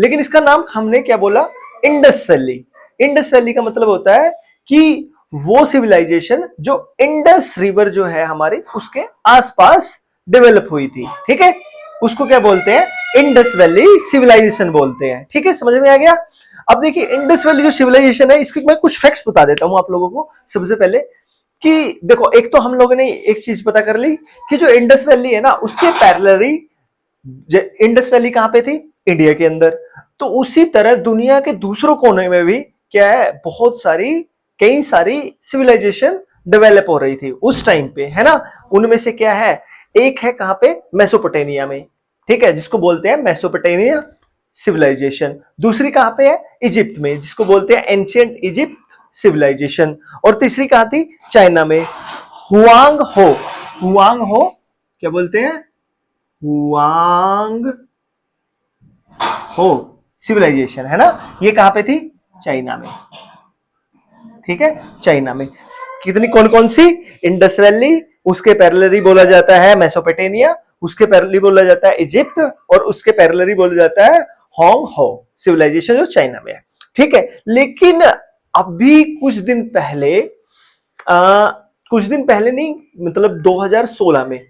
लेकिन इसका नाम हमने क्या बोला, इंडस वैली। इंडस वैली का मतलब होता है कि वो सिविलाइजेशन जो इंडस रिवर जो है हमारे उसके आसपास डेवलप हुई थी, ठीक है, उसको क्या बोलते हैं, इंडस वैली सिविलाइजेशन बोलते हैं, ठीक है, समझ में आ गया। अब देखिए इंडस वैली जो सिविलाइजेशन है इसके मैं कुछ फैक्ट्स बता देता हूं आप लोगों को। सबसे पहले कि देखो, एक तो हम लोगों ने एक चीज पता कर ली कि जो इंडस वैली है ना उसके पैरेलली, इंडस वैली कहां पे थी, इंडिया के अंदर, तो उसी तरह दुनिया के दूसरों कोने में भी क्या है, बहुत सारी, कई सारी सिविलाइजेशन डेवलप हो रही थी उस टाइम पे, है ना। उनमें से क्या है, एक है कहां पे, मेसोपोटामिया में, ठीक है, जिसको बोलते हैं मेसोपोटामिया सिविलाइजेशन। दूसरी कहां पे है, इजिप्ट में, जिसको बोलते हैं एंशियंट इजिप्ट सिविलाइजेशन। और तीसरी कहां थी, चाइना में, हुआंग हो, हुआंग हो क्या बोलते हैं, हुआंग हो सिविलाइजेशन, है ना, ये कहां पे थी, चाइना में, ठीक है, चाइना में। कितनी, कौन कौन सी, इंडस वैली, उसके पैरेलली बोला जाता है मेसोपोटामिया, उसके पैरेलली बोला जाता है इजिप्ट, और उसके पैरेलली बोला जाता है होंग हो सिविलाइजेशन जो चाइना में है, ठीक है। लेकिन अभी कुछ दिन पहले, कुछ दिन पहले नहीं, मतलब 2016 में,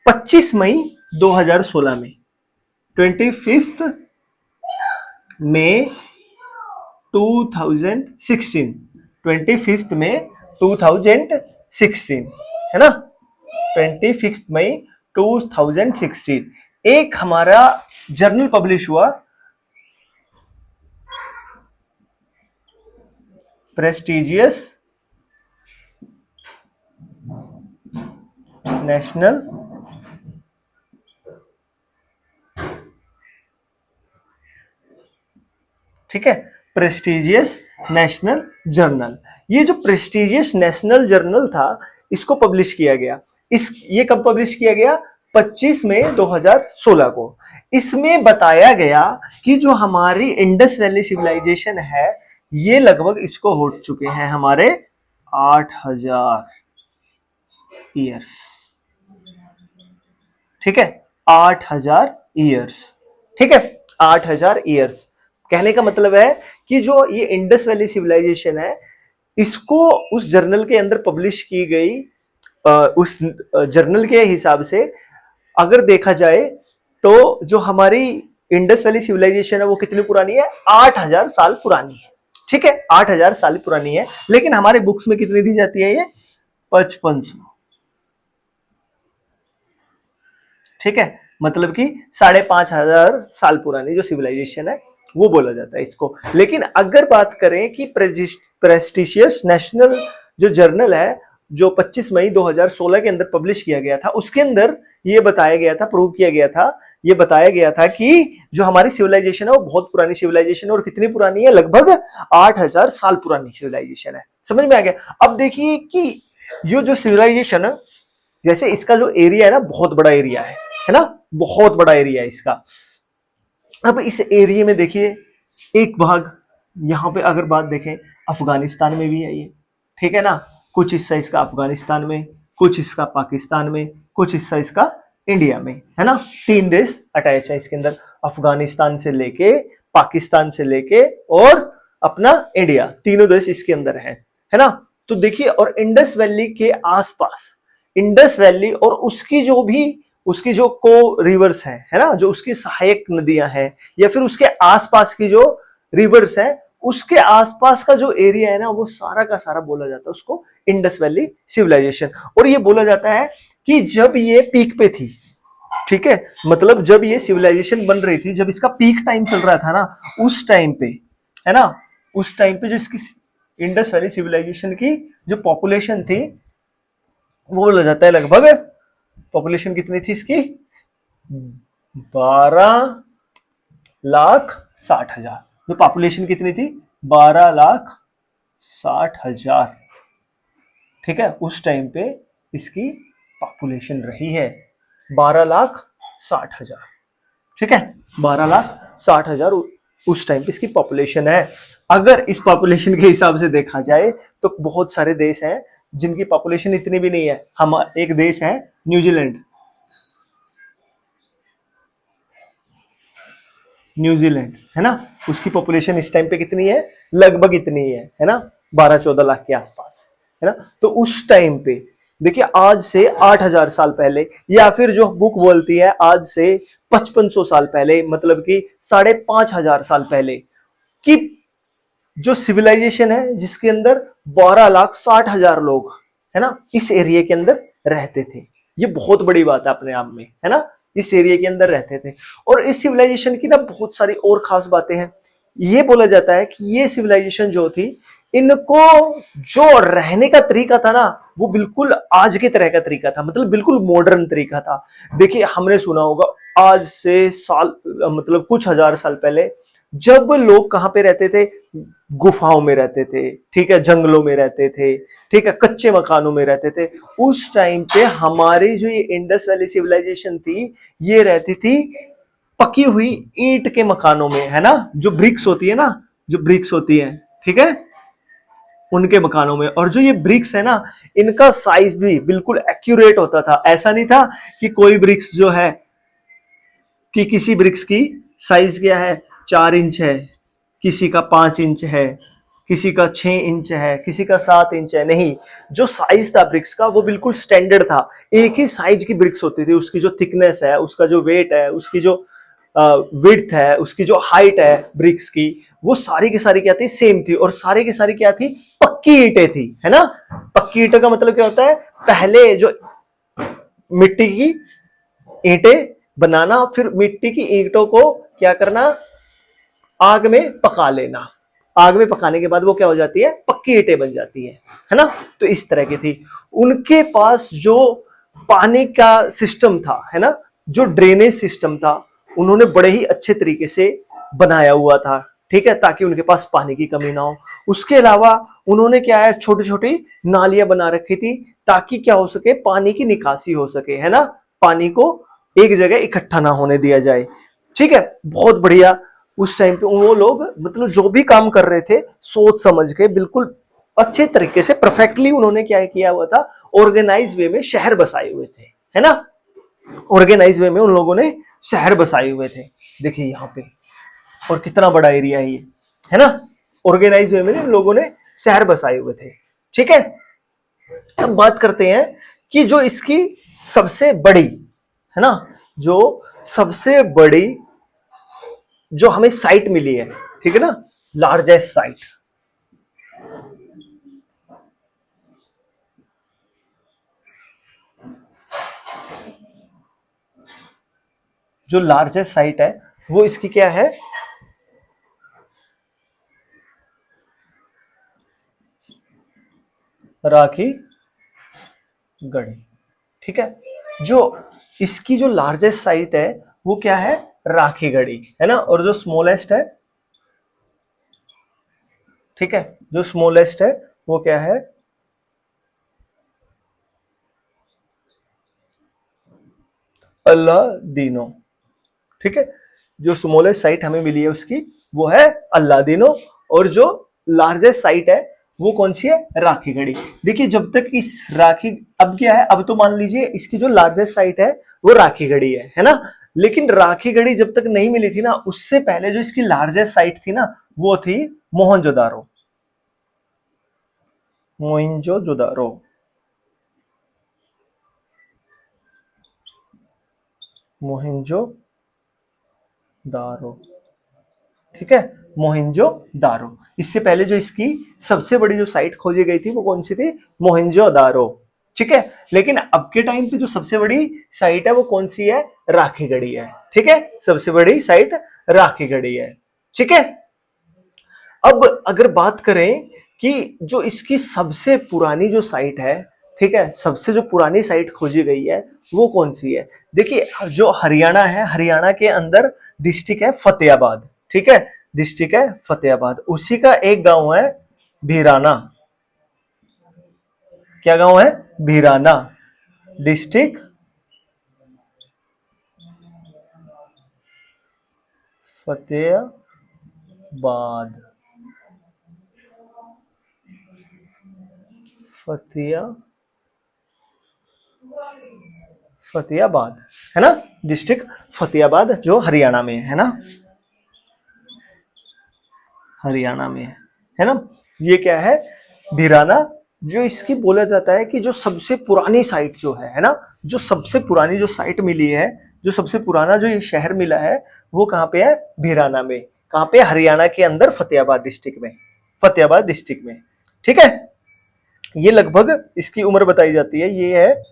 25 मई 2016 में, 25 मई 2016, 25 मई 2016, है ना, 25 मई 2016 एक हमारा जर्नल पब्लिश हुआ, प्रेस्टिजियस नेशनल ठीक है, प्रेस्टिजियस नेशनल जर्नल। ये जो प्रेस्टिजियस नेशनल जर्नल था इसको पब्लिश किया गया, ये कब पब्लिश किया गया, 25 मई 2016 को। इसमें बताया गया कि जो हमारी इंडस वैली सिविलाइजेशन है ये लगभग इसको हो चुके हैं हमारे 8000 ईयर्स, ठीक है, 8000 ईयर्स, ठीक है, 8000 ईयर्स। कहने का मतलब है कि जो ये इंडस वैली सिविलाइजेशन है इसको उस जर्नल के अंदर पब्लिश की गई, उस जर्नल के हिसाब से अगर देखा जाए तो जो हमारी इंडस वैली सिविलाइजेशन है वो कितनी पुरानी है, 8000 साल पुरानी है, ठीक है, 8000 साल पुरानी है। लेकिन हमारे बुक्स में कितनी दी जाती है, ये 5500, ठीक है, मतलब कि 5500 साल पुरानी जो सिविलाइजेशन है वो बोला जाता है इसको। लेकिन अगर बात करें कि प्रेस्टिशियस नेशनल जो जर्नल है जो 25 मई 2016 के अंदर पब्लिश किया गया था उसके अंदर ये बताया गया था, प्रूव किया गया था, ये बताया गया था कि जो हमारी सिविलाइजेशन है वो बहुत पुरानी सिविलाइजेशन है। और कितनी पुरानी है, लगभग 8000 साल पुरानी सिविलाइजेशन है। समझ में आ गया। अब देखिए कि ये जो सिविलाइजेशन है, जैसे इसका जो एरिया है ना बहुत बड़ा एरिया है ना, बहुत बड़ा एरिया है इसका। अब इस एरिया में देखिए एक भाग यहां पे अगर बात देखें अफगानिस्तान में भी है ये, ठीक है ना, कुछ हिस्सा इसका अफगानिस्तान में, कुछ हिस्सा पाकिस्तान में, कुछ हिस्सा इसका इंडिया में, है ना, 3 देश अटैच है इसके अंदर, अफगानिस्तान से लेके, पाकिस्तान से लेके और अपना इंडिया, तीनों देश इसके अंदर है ना। तो देखिए, और इंडस वैली के आसपास, इंडस वैली और उसकी जो भी, उसकी जो को रिवर्स है ना, जो उसकी सहायक नदियां हैं या फिर उसके आसपास की जो रिवर्स है उसके आसपास का जो एरिया है ना वो सारा का सारा बोला जाता है उसको इंडस वैली सिविलाइजेशन। और ये बोला जाता है कि जब ये पीक पे थी, ठीक है, मतलब जब ये सिविलाइजेशन बन रही थी, जब इसका पीक टाइम चल रहा था ना उस टाइम पे, है ना, उस टाइम पे जो इसकी इंडस वैली सिविलाइजेशन की जो पॉपुलेशन थी वो बोला जाता है लगभग, पॉपुलेशन कितनी थी इसकी, 12,60,000। जो पॉपुलेशन कितनी थी, 12,60,000, ठीक है, उस टाइम पे इसकी पॉपुलेशन रही है 12,60,000, ठीक है, 12,60,000 उस टाइम पे इसकी पॉपुलेशन है। अगर इस पॉपुलेशन के हिसाब से देखा जाए तो बहुत सारे देश हैं जिनकी पॉपुलेशन इतनी भी नहीं है। हम एक देश है न्यूजीलैंड, न्यूजीलैंड, है ना, उसकी पॉपुलेशन इस टाइम पे कितनी है, लगभग इतनी है ना, 12-14 लाख के आसपास, है ना। तो उस टाइम पे देखिए आज से 8,000 साल पहले, या फिर जो बुक बोलती है आज से 5500 साल पहले, मतलब कि 5,500 साल पहले की जो सिविलाइजेशन है, जिसके अंदर 12,60,000 लोग, है ना, इस एरिया के अंदर रहते थे। ये बहुत बड़ी बात है अपने आप में, है ना, इस एरिया के अंदर रहते थे। और इस सिविलाइजेशन की ना बहुत सारी और खास बातें हैं। ये बोला जाता है कि ये सिविलाइजेशन जो थी, इनको जो रहने का तरीका था ना, वो बिल्कुल आज के तरह का तरीका था, मतलब बिल्कुल मॉडर्न तरीका था। देखिए हमने सुना होगा आज से साल, मतलब कुछ हजार साल पहले, जब लोग कहां पे रहते थे, गुफाओं में रहते थे, ठीक है, जंगलों में रहते थे, ठीक है, कच्चे मकानों में रहते थे। उस टाइम पे हमारी जो ये इंडस वैली सिविलाइजेशन थी, ये रहती थी पकी हुई ईंट के मकानों में, है ना, जो ब्रिक्स होती है ना, जो ब्रिक्स होती है, ठीक है, उनके मकानों में। और जो ये ब्रिक्स है ना, इनका साइज भी बिल्कुल एक्यूरेट होता था। ऐसा नहीं था कि कोई ब्रिक्स जो है, कि किसी ब्रिक्स की साइज क्या है, 4 इंच है, किसी का 5 इंच है, किसी का 6 इंच है, किसी का 7 इंच है। नहीं, जो साइज था ब्रिक्स का वो बिल्कुल स्टैंडर्ड था। एक ही साइज की ब्रिक्स होती थी, उसकी जो थिकनेस है, उसका जो वेट है, उसकी जो विड्थ है, उसकी जो हाइट है ब्रिक्स की, वो सारी की सारी क्या थी, सेम थी। और सारी की सारी क्या थी, पक्की ईंटें थी, है ना। पक्की ईंटों का मतलब क्या होता है, पहले जो मिट्टी की ईंटें बनाना, फिर मिट्टी की ईंटों को क्या करना, आग में पका लेना। आग में पकाने के बाद वो क्या हो जाती है, पक्की ईंटें बन जाती है ना। तो इस तरह की थी। उनके पास जो पानी का सिस्टम था, है ना, जो ड्रेनेज सिस्टम था, उन्होंने बड़े ही अच्छे तरीके से बनाया हुआ था, ठीक है, ताकि उनके पास पानी की कमी ना हो। उसके अलावा उन्होंने क्या है, छोटी छोटी नालियां बना रखी थी, ताकि क्या हो सके, पानी की निकासी हो सके, है ना, पानी को एक जगह इकट्ठा ना होने दिया जाए। ठीक है, बहुत बढ़िया। उस टाइम पे वो लोग मतलब जो भी काम कर रहे थे, सोच समझ के बिल्कुल अच्छे तरीके से परफेक्टली उन्होंने क्या किया हुआ था, ऑर्गेनाइज वे में शहर बसाए हुए थे, है ना। ऑर्गेनाइज वे में उन लोगों ने शहर बसाए हुए थे। देखिए यहाँ पे, और कितना बड़ा एरिया है ये, है ना। ऑर्गेनाइज वे में उन लोगों ने शहर बसाए हुए थे, ठीक है। अब बात करते हैं कि जो इसकी सबसे बड़ी, है ना, जो सबसे बड़ी जो हमें साइट मिली है, ठीक है ना, लार्जेस्ट साइट, जो लार्जेस्ट साइट है वो इसकी क्या है, राखी गढ़ी, ठीक है। जो इसकी जो लार्जेस्ट साइट है वो क्या है, राखी गढ़ी, है ना। और जो स्मॉलेस्ट है, ठीक है, जो स्मॉलेस्ट है वो क्या है, अल्लादीनो, ठीक है। जो स्मॉलेस्ट साइट हमें मिली है उसकी वो है अल्लादीनो। और जो लार्जेस्ट साइट है वो कौन सी है, राखी गढ़ी। देखिए जब तक इस राखी, अब क्या है, अब तो मान लीजिए इसकी जो लार्जेस्ट साइट है वो राखी गढ़ी है ना। लेकिन राखी गढ़ी जब तक नहीं मिली थी ना, उससे पहले जो इसकी लार्जेस्ट साइट थी ना, वो थी मोहनजोदारो। मोहनजोदारो, मोहनजोदारो, ठीक है, मोहनजो दारो। इससे पहले जो इसकी सबसे बड़ी जो साइट खोजी गई थी वो कौन सी थी, मोहनजो दारो, ठीक है। लेकिन अब के टाइम पे जो सबसे बड़ी साइट है वो कौन सी है, राखीगढ़ी है, ठीक है। सबसे बड़ी साइट राखीगढ़ी है, ठीक है। अब अगर बात करें कि जो इसकी सबसे पुरानी जो साइट है, ठीक है, सबसे जो पुरानी साइट खोजी गई है वो कौन सी है। देखिए जो हरियाणा है, हरियाणा के अंदर डिस्ट्रिक्ट है फतेहाबाद, ठीक है, डिस्ट्रिक्ट है फतेहाबाद। उसी का एक गांव है भीराना। क्या गांव है, भीराना, डिस्ट्रिक्ट फतेहाबाद, फतेहा फतेहाबाद, है ना, डिस्ट्रिक्ट फतेहाबाद जो हरियाणा में है ना। हरियाणा में है ना। ये क्या है, भिराना, जो इसकी बोला जाता है कि जो सबसे पुरानी साइट जो है ना, जो सबसे पुरानी जो साइट मिली है, जो सबसे पुराना जो ये शहर मिला है, वो कहाँ पे है, भिराना में। कहाँ पे, हरियाणा के अंदर फतेहाबाद डिस्ट्रिक्ट में, फतेहाबाद डिस्ट्रिक्ट में। ठीक है, ये लगभग इसकी उम्र बताई जाती है, ये है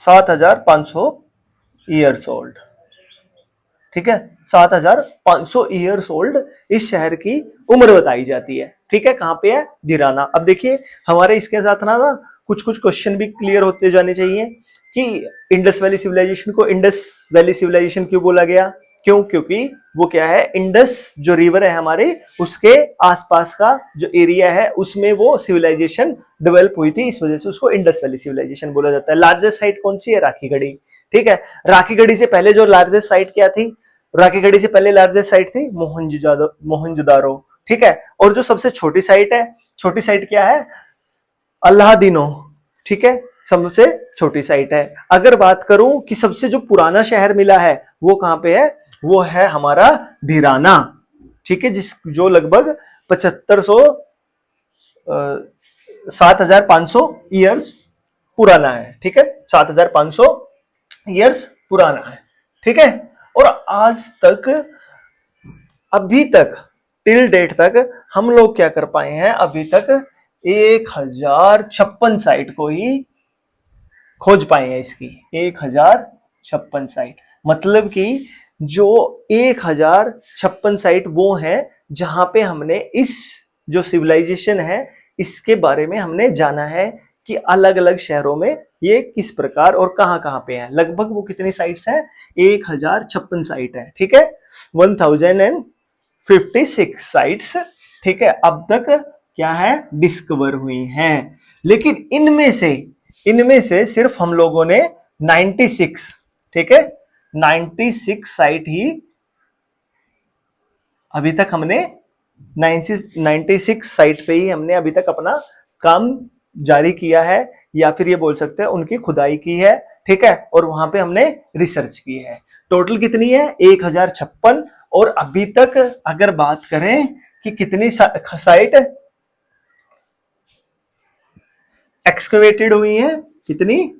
7500 ईयर्स ओल्ड। ठीक है, 7500 ईयर्स ओल्ड इस शहर की उम्र बताई जाती है। ठीक है, कहाँ पे है, भिराना। अब देखिए हमारे इसके साथ ना कुछ कुछ क्वेश्चन भी क्लियर होते जाने चाहिए कि इंडस वैली सिविलाइजेशन को इंडस वैली सिविलाइजेशन क्यों बोला गया, क्यों, क्योंकि वो क्या है, इंडस जो रिवर है हमारे, उसके आसपास का जो एरिया है उसमें वो सिविलाइजेशन डेवलप हुई थी, इस वजह से उसको इंडस वैली सिविलाइजेशन बोला जाता है। लार्जेस्ट साइट कौन सी है, राखीगढ़ी। ठीक है, राखीगढ़ी से पहले जो लार्जेस्ट साइट क्या थी, राखीगढ़ी से पहले लार्जेस्ट साइट थी मोहनजोदारो। ठीक है, और जो सबसे छोटी साइट है, छोटी साइट क्या है, अल्लादीनो। ठीक है, सबसे छोटी साइट है। अगर बात करूं कि सबसे जो पुराना शहर मिला है वो कहां पे है, वो है हमारा भिराना। ठीक है, जिस जो लगभग 7500 7500 ईयर्स पुराना है। ठीक है, 7500 ईयर्स पुराना है। ठीक है, और आज तक, अभी तक, टिल डेट तक हम लोग क्या कर पाए हैं, अभी तक 1056 साइट को ही खोज पाए हैं इसकी, 1056 साइट। मतलब कि जो 1056 साइट वो है जहां पे हमने इस जो सिविलाइजेशन है इसके बारे में हमने जाना है कि अलग अलग शहरों में ये किस प्रकार और कहां कहां पे है। लगभग वो कितनी साइट्स हैं, 1056 साइट है। ठीक है, 1056 साइट्स, ठीक है, अब तक क्या है, डिस्कवर हुई हैं। लेकिन इनमें से सिर्फ हम लोगों ने 96, ठीक है, 96 साइट ही अभी तक हमने 96 साइट पे ही हमने अभी तक अपना काम जारी किया है, या फिर ये बोल सकते हैं उनकी खुदाई की है। ठीक है, और वहां पे हमने रिसर्च की है। टोटल कितनी है, 1056। और अभी तक अगर बात करें कि कितनी साइट एक्सकवेटेड हुई है, कितनी,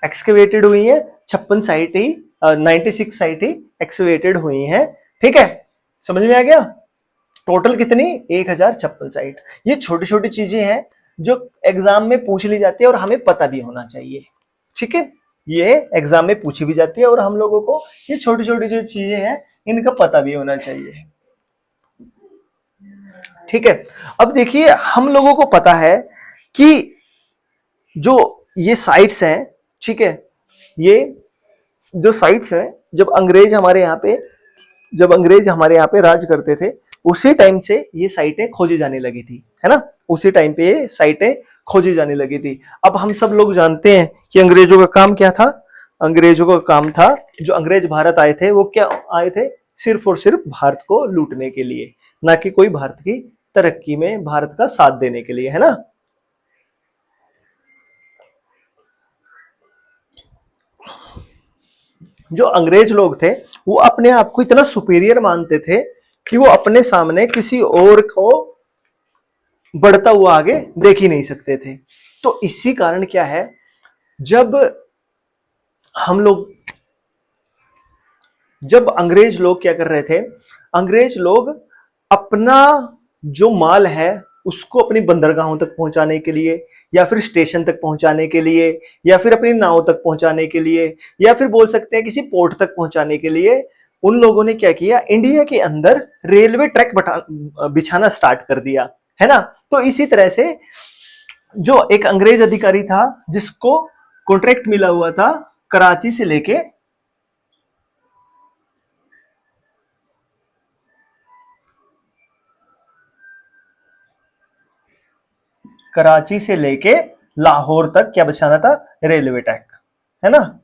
एक्सकवेटेड हुई है 56 साइट ही, 96 साइट ही एक्सकवेटेड हुई है। ठीक है, समझ में आ गया। टोटल कितनी, 1056 साइट। ये छोटी छोटी चीजें हैं जो एग्जाम में पूछ ली जाती है और हमें पता भी होना चाहिए। ठीक है, ये एग्जाम में पूछी भी जाती है और हम लोगों को ये छोटी छोटी जो चीजें हैं इनका पता भी होना चाहिए। ठीक है, अब देखिए हम लोगों को पता है कि जो ये साइट्स हैं, ठीक है, ये जो साइट्स हैं, जब अंग्रेज हमारे यहाँ पे राज करते थे उसी टाइम से ये साइटें खोजी जाने लगी थी, है ना, उसी टाइम पे ये साइटें खोजी जाने लगी थी। अब हम सब लोग जानते हैं कि अंग्रेजों का काम क्या था। अंग्रेजों का काम था, जो अंग्रेज भारत आए थे वो क्या आए थे, सिर्फ और सिर्फ भारत को लूटने के लिए, ना कि कोई भारत की तरक्की में भारत का साथ देने के लिए, है ना। जो अंग्रेज लोग थे वो अपने आप को इतना सुपीरियर मानते थे कि वो अपने सामने किसी और को बढ़ता हुआ आगे देख ही नहीं सकते थे। तो इसी कारण क्या है, जब हम लोग जब अंग्रेज लोग क्या कर रहे थे, अंग्रेज लोग अपना जो माल है उसको अपनी बंदरगाहों तक पहुंचाने के लिए, या फिर स्टेशन तक पहुंचाने के लिए, या फिर अपनी नाव तक पहुंचाने के लिए, या फिर बोल सकते हैं किसी पोर्ट तक पहुंचाने के लिए, उन लोगों ने क्या किया, इंडिया के अंदर रेलवे ट्रैक बिछाना स्टार्ट कर दिया, है ना। तो इसी तरह से जो एक अंग्रेज अधिकारी था जिसको कॉन्ट्रैक्ट मिला हुआ था कराची से लेके लाहौर तक क्या बिछाना था, रेलवे ट्रैक, है ना,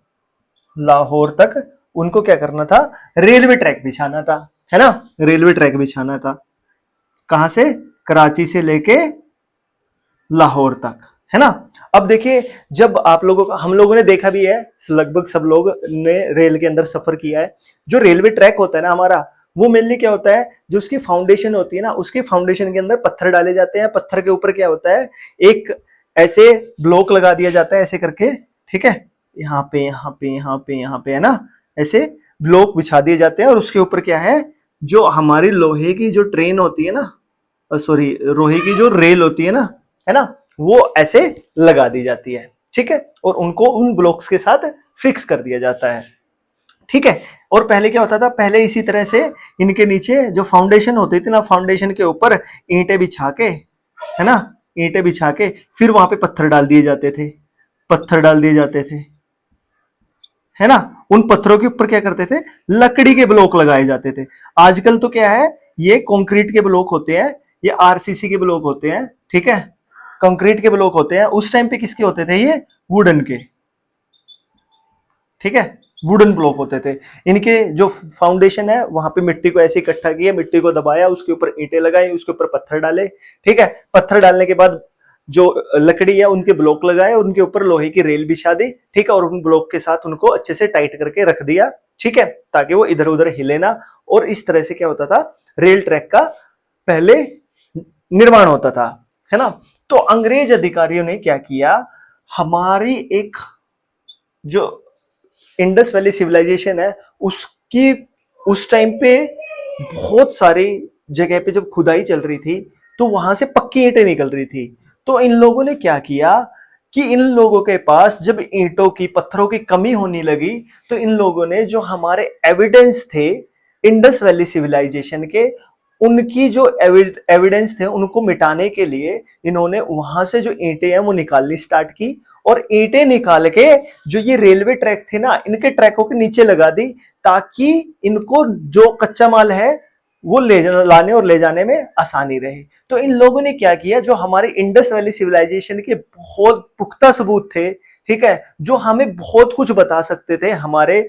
लाहौर तक उनको क्या करना था, रेलवे ट्रैक बिछाना था, है ना, रेलवे ट्रैक बिछाना था। कहां से, कराची से लेके लाहौर तक, है ना। अब देखिए, जब आप लोगों का, हम लोगों ने देखा भी है, लगभग सब लोग ने रेल के अंदर सफर किया है। जो रेलवे ट्रैक होता है ना हमारा, वो मेनली क्या होता है, जो उसकी फाउंडेशन होती है ना, उसके फाउंडेशन के अंदर पत्थर डाले जाते हैं। पत्थर के ऊपर क्या होता है, एक ऐसे ब्लॉक लगा दिया जाता है ऐसे करके, ठीक है, यहाँ पे यहाँ पे यहाँ पे यहाँ पे, है ना, ऐसे ब्लॉक बिछा दिए जाते हैं। और उसके ऊपर क्या है, जो हमारी लोहे की जो ट्रेन होती है ना, सॉरी, लोहे की जो रेल होती है ना, वो ऐसे लगा दी जाती है, ठीक है, और उनको उन ब्लॉक्स के साथ फिक्स कर दिया जाता है, ठीक है। और पहले क्या होता था, पहले इसी तरह से इनके नीचे जो फाउंडेशन होती थी ना, फाउंडेशन के ऊपर ईंटें बिछा के, है ना, ईंटें बिछा के फिर वहां पे पत्थर डाल दिए जाते थे, पत्थर डाल दिए जाते थे, है ना। उन पत्थरों के ऊपर क्या करते थे, लकड़ी के ब्लॉक लगाए जाते थे। आजकल तो क्या है, ये कंक्रीट के ब्लॉक होते हैं, ये आरसीसी के ब्लॉक होते हैं, ठीक है, कंक्रीट के ब्लॉक होते हैं। उस टाइम पे किसके होते थे, ये वुडन के, ठीक है, वुडन ब्लॉक होते थे। इनके जो फाउंडेशन है, वहां पे मिट्टी को ऐसे इकट्ठा किया, मिट्टी को दबाया, उसके ऊपर ईंटें लगाई, उसके ऊपर पत्थर डाले, ठीक है। पत्थर डालने के बाद जो लकड़ी है उनके ब्लॉक लगाए, उनके ऊपर लोहे की रेल बिछा दी, ठीक है, और उन ब्लॉक के साथ उनको अच्छे से टाइट करके रख दिया, ठीक है, ताकि वो इधर उधर हिले ना। और इस तरह से क्या होता था, रेल ट्रैक का पहले निर्माण होता था, है ना। तो अंग्रेज अधिकारियों ने क्या किया, हमारी एक जो इंडस वैली सिविलाइजेशन है, उसकी उस टाइम पे बहुत सारी जगह पे जब खुदाई चल रही थी, तो वहां से पक्की ईंटें निकल रही थी। तो इन लोगों ने क्या किया कि इन लोगों के पास जब ईंटों की, पत्थरों की कमी होने लगी, तो इन लोगों ने जो हमारे एविडेंस थे इंडस वैली सिविलाइजेशन के, उनकी जो एविडेंस थे उनको मिटाने के लिए इन्होंने वहां से जो ईंटें हैं वो निकालनी स्टार्ट की। और ईंटें निकाल के जो ये रेलवे ट्रैक थे ना, इनके ट्रैकों के नीचे लगा दी, ताकि इनको जो कच्चा माल है वो लाने और ले जाने में आसानी रहे। तो इन लोगों ने क्या किया, जो हमारे इंडस वैली सिविलाइजेशन के बहुत पुख्ता सबूत थे, ठीक है, जो हमें बहुत कुछ बता सकते थे हमारे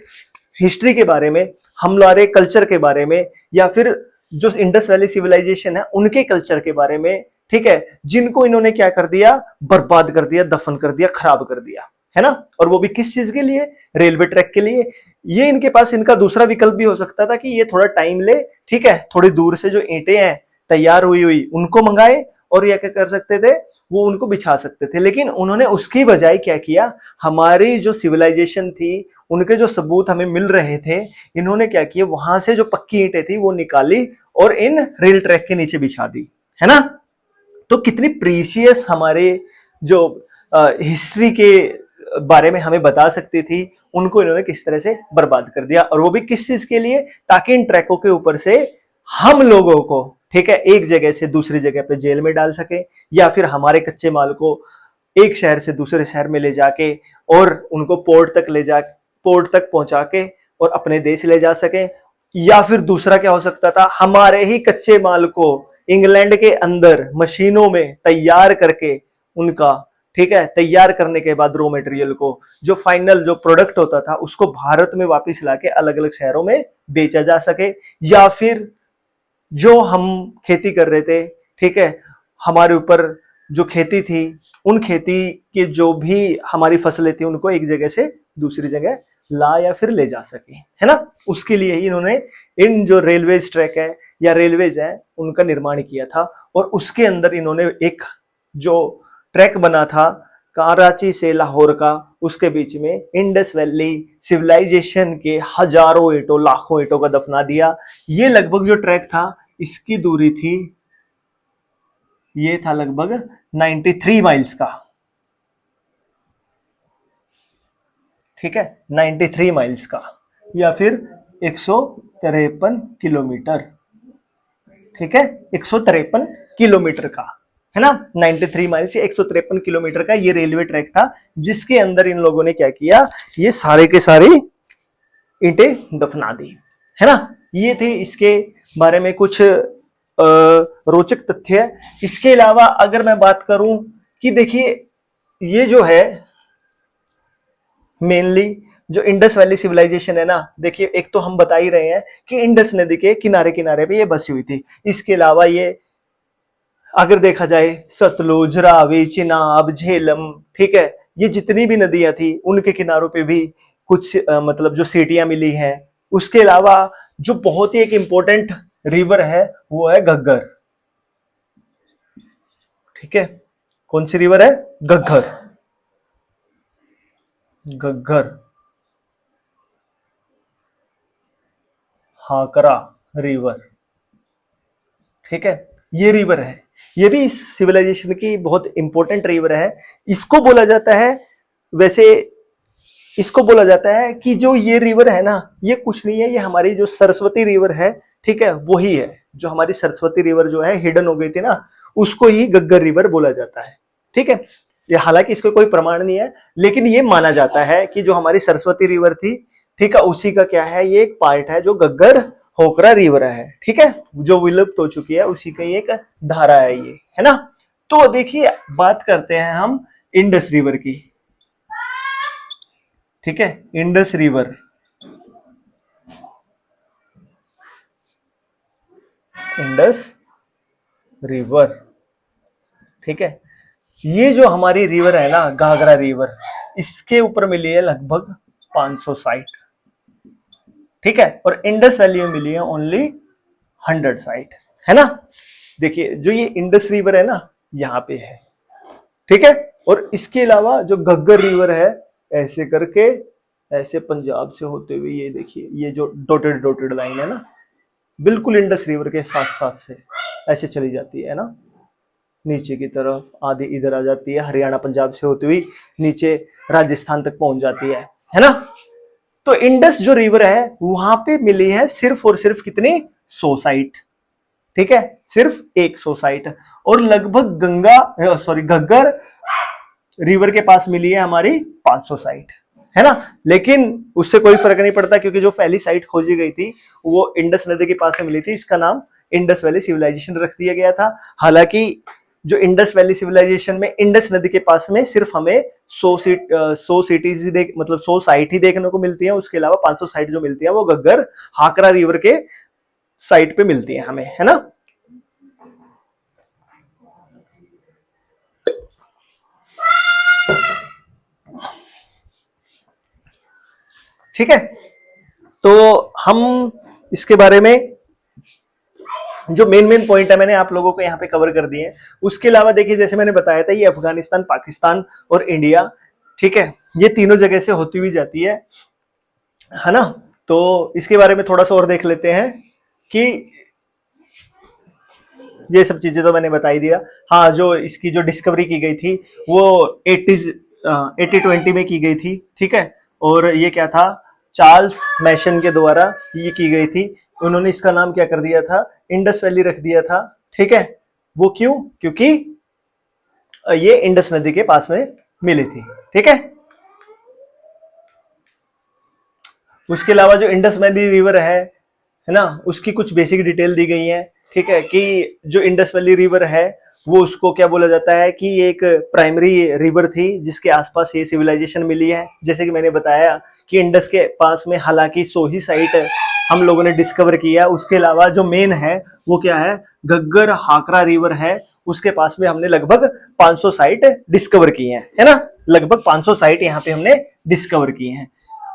हिस्ट्री के बारे में, हमारे कल्चर के बारे में, या फिर जो इंडस वैली सिविलाइजेशन है उनके कल्चर के बारे में, ठीक है, जिनको इन्होंने क्या कर दिया, बर्बाद कर दिया, दफन कर दिया, खराब कर दिया, है ना। और वो भी किस चीज के लिए, रेलवे ट्रैक के लिए। ये इनके पास इनका दूसरा विकल्प भी हो सकता था कि ये थोड़ा टाइम ले, ठीक है, थोड़ी दूर से जो ईंटें हैं तैयार हुई हुई उनको मंगाए, और ये क्या कर सकते थे, वो उनको बिछा सकते थे। लेकिन उन्होंने उसकी बजाय क्या किया, हमारी जो सिविलाइजेशन थी, उनके जो सबूत हमें मिल रहे थे, इन्होंने क्या किया, वहां से जो पक्की ईंटें थी वो निकाली और इन रेल ट्रैक के नीचे बिछा दी, है ना। तो कितनी प्रीशियस हमारे जो हिस्ट्री के बारे में हमें बता सकती थी, उनको इन्होंने किस तरह से बर्बाद कर दिया। और वो भी किस चीज के लिए, ताकि इन ट्रैकों के ऊपर से हम लोगों को, ठीक है, एक जगह से दूसरी जगह पे जेल में डाल सके, या फिर हमारे कच्चे माल को एक शहर से दूसरे शहर में ले जाके और उनको पोर्ट तक पहुंचा के और अपने देश ले जा सके। या फिर दूसरा क्या हो सकता था, हमारे ही कच्चे माल को इंग्लैंड के अंदर मशीनों में तैयार करके उनका, ठीक है, तैयार करने के बाद रॉ मटेरियल को, जो फाइनल जो प्रोडक्ट होता था उसको भारत में वापस लाके अलग अलग शहरों में बेचा जा सके। या फिर जो हम खेती कर रहे थे, ठीक है, हमारे ऊपर जो खेती थी, उन खेती के जो भी हमारी फसलें थी उनको एक जगह से दूसरी जगह ला या फिर ले जा सके, है ना। उसके लिए ही इन्होंने इन जो रेलवेज ट्रैक है या रेलवेज है उनका निर्माण किया था। और उसके अंदर इन्होंने एक जो ट्रैक बना था कराची से लाहौर का, उसके बीच में इंडस वैली सिविलाइजेशन के हजारों ईंटों, लाखों ईंटों का दफना दिया। ये लगभग जो ट्रैक था, इसकी दूरी थी, ये था लगभग 93 माइल्स का, ठीक है, 93 माइल्स का, या फिर 153 किलोमीटर, ठीक है, 153 किलोमीटर का, है ना। 93 माइल से 153 किलोमीटर का ये रेलवे ट्रैक था, जिसके अंदर इन लोगों ने क्या किया, ये सारे के सारे ईंटें दफना दी, है ना। ये थे इसके बारे में कुछ रोचक तथ्य। इसके अलावा अगर मैं बात करूं कि देखिए, ये जो है मेनली जो इंडस वैली सिविलाइजेशन है ना, देखिए एक तो हम बता ही रहे हैं कि इंडस नदी के किनारे किनारे पे ये बसी हुई थी। इसके अलावा ये अगर देखा जाए सतलुज, रावी, चिनाब, झेलम, ठीक है, ये जितनी भी नदियां थी उनके किनारों पे भी कुछ मतलब जो सिटियां मिली हैं। उसके अलावा जो बहुत ही एक इंपॉर्टेंट रिवर है वो है घग्गर, ठीक है। कौन सी रिवर है? घग्गर। घग्गर, हाकरा रिवर, ठीक है। ये रिवर है, ये भी इस सिविलाइजेशन की बहुत इंपॉर्टेंट रिवर है। इसको बोला जाता है, वैसे इसको बोला जाता है कि जो ये रिवर है ना, ये कुछ नहीं है, ये हमारी जो सरस्वती रिवर है, ठीक है, वही है। जो हमारी सरस्वती रिवर जो है हिडन हो गई थी ना, उसको ही घग्गर रिवर बोला जाता है, ठीक है। ये हालांकि इसको कोई प्रमाण नहीं है, लेकिन ये माना जाता है कि जो हमारी सरस्वती रिवर थी, ठीक है, उसी का क्या है, ये एक पार्ट है जो घग्गर होकरा रिवर है, ठीक है, जो विलुप्त हो चुकी है, उसी का एक धारा है ये, है ना। तो देखिए बात करते हैं हम इंडस रिवर की, ठीक है। इंडस रिवर, इंडस रिवर, ठीक है। ये जो हमारी रिवर है ना, घाघरा रिवर, इसके ऊपर मिली है लगभग 500 साइट, ठीक है। और इंडस वैली में मिली है ओनली 100 साइट, है ना। देखिए जो ये इंडस रिवर है ना, यहाँ पे है, ठीक है। और इसके अलावा जो घग्गर रिवर है, ऐसे करके, ऐसे पंजाब से होते हुए, ये देखिए ये जो डॉटेड डॉटेड लाइन है ना, बिल्कुल इंडस रिवर के साथ साथ से ऐसे चली जाती है ना, नीचे की तरफ आधी इधर आ जाती है, हरियाणा पंजाब से होती हुई नीचे राजस्थान तक पहुंच जाती है ना। तो इंडस जो रिवर है वहां पे मिली है सिर्फ और सिर्फ कितनी, 100 साइट, ठीक है, सिर्फ 100 साइट। और लगभग गंगा सॉरी घग्गर रिवर के पास मिली है हमारी 500 साइट, है ना। लेकिन उससे कोई फर्क नहीं पड़ता, क्योंकि जो पहली साइट खोजी गई थी वो इंडस नदी के पास में मिली थी, इसका नाम इंडस वैली सिविलाइजेशन रख दिया गया था। हालांकि जो इंडस वैली सिविलाइजेशन में इंडस नदी के पास में सिर्फ हमें 100 सिटीज ही मतलब 100 साइट ही देखने को मिलती है, उसके अलावा 500 साइट जो मिलती है वो घग्गर हाकरा रिवर के साइट पे मिलती है हमें, है ना। ठीक है, तो हम इसके बारे में जो मेन मेन पॉइंट है मैंने आप लोगों को यहाँ पे कवर कर दिए हैं। उसके अलावा देखिए जैसे मैंने बताया था, ये अफगानिस्तान, पाकिस्तान और इंडिया, ठीक है, ये तीनों जगह से होती हुई जाती है ना। तो इसके बारे में थोड़ा सा और देख लेते हैं कि ये सब चीजें तो मैंने बता ही दिया। हाँ, जो इसकी जो डिस्कवरी की गई थी वो 8020 में की गई थी, ठीक है। और ये क्या था, चार्ल्स मैशन के द्वारा ये की गई थी। उन्होंने इसका नाम क्या कर दिया था, इंडस वैली रख दिया था, ठीक है। वो क्यों, क्योंकि ये इंडस नदी के पास में मिली थी, ठीक है। उसके अलावा जो इंडस वैली रिवर है ना, उसकी कुछ बेसिक डिटेल दी गई है, ठीक है। कि जो इंडस वैली रिवर है वो उसको क्या बोला जाता है कि ये एक प्राइमरी रिवर थी जिसके आसपास ये सिविलाइजेशन मिली है। जैसे कि मैंने बताया कि इंडस के पास में हालांकि 100 ही साइट हम लोगों ने डिस्कवर किया, उसके अलावा जो मेन है वो क्या है, घग्गर हाकरा रिवर है, उसके पास में हमने लगभग 500 साइट डिस्कवर की है ना। लगभग 500 साइट यहाँ पे हमने डिस्कवर की हैं।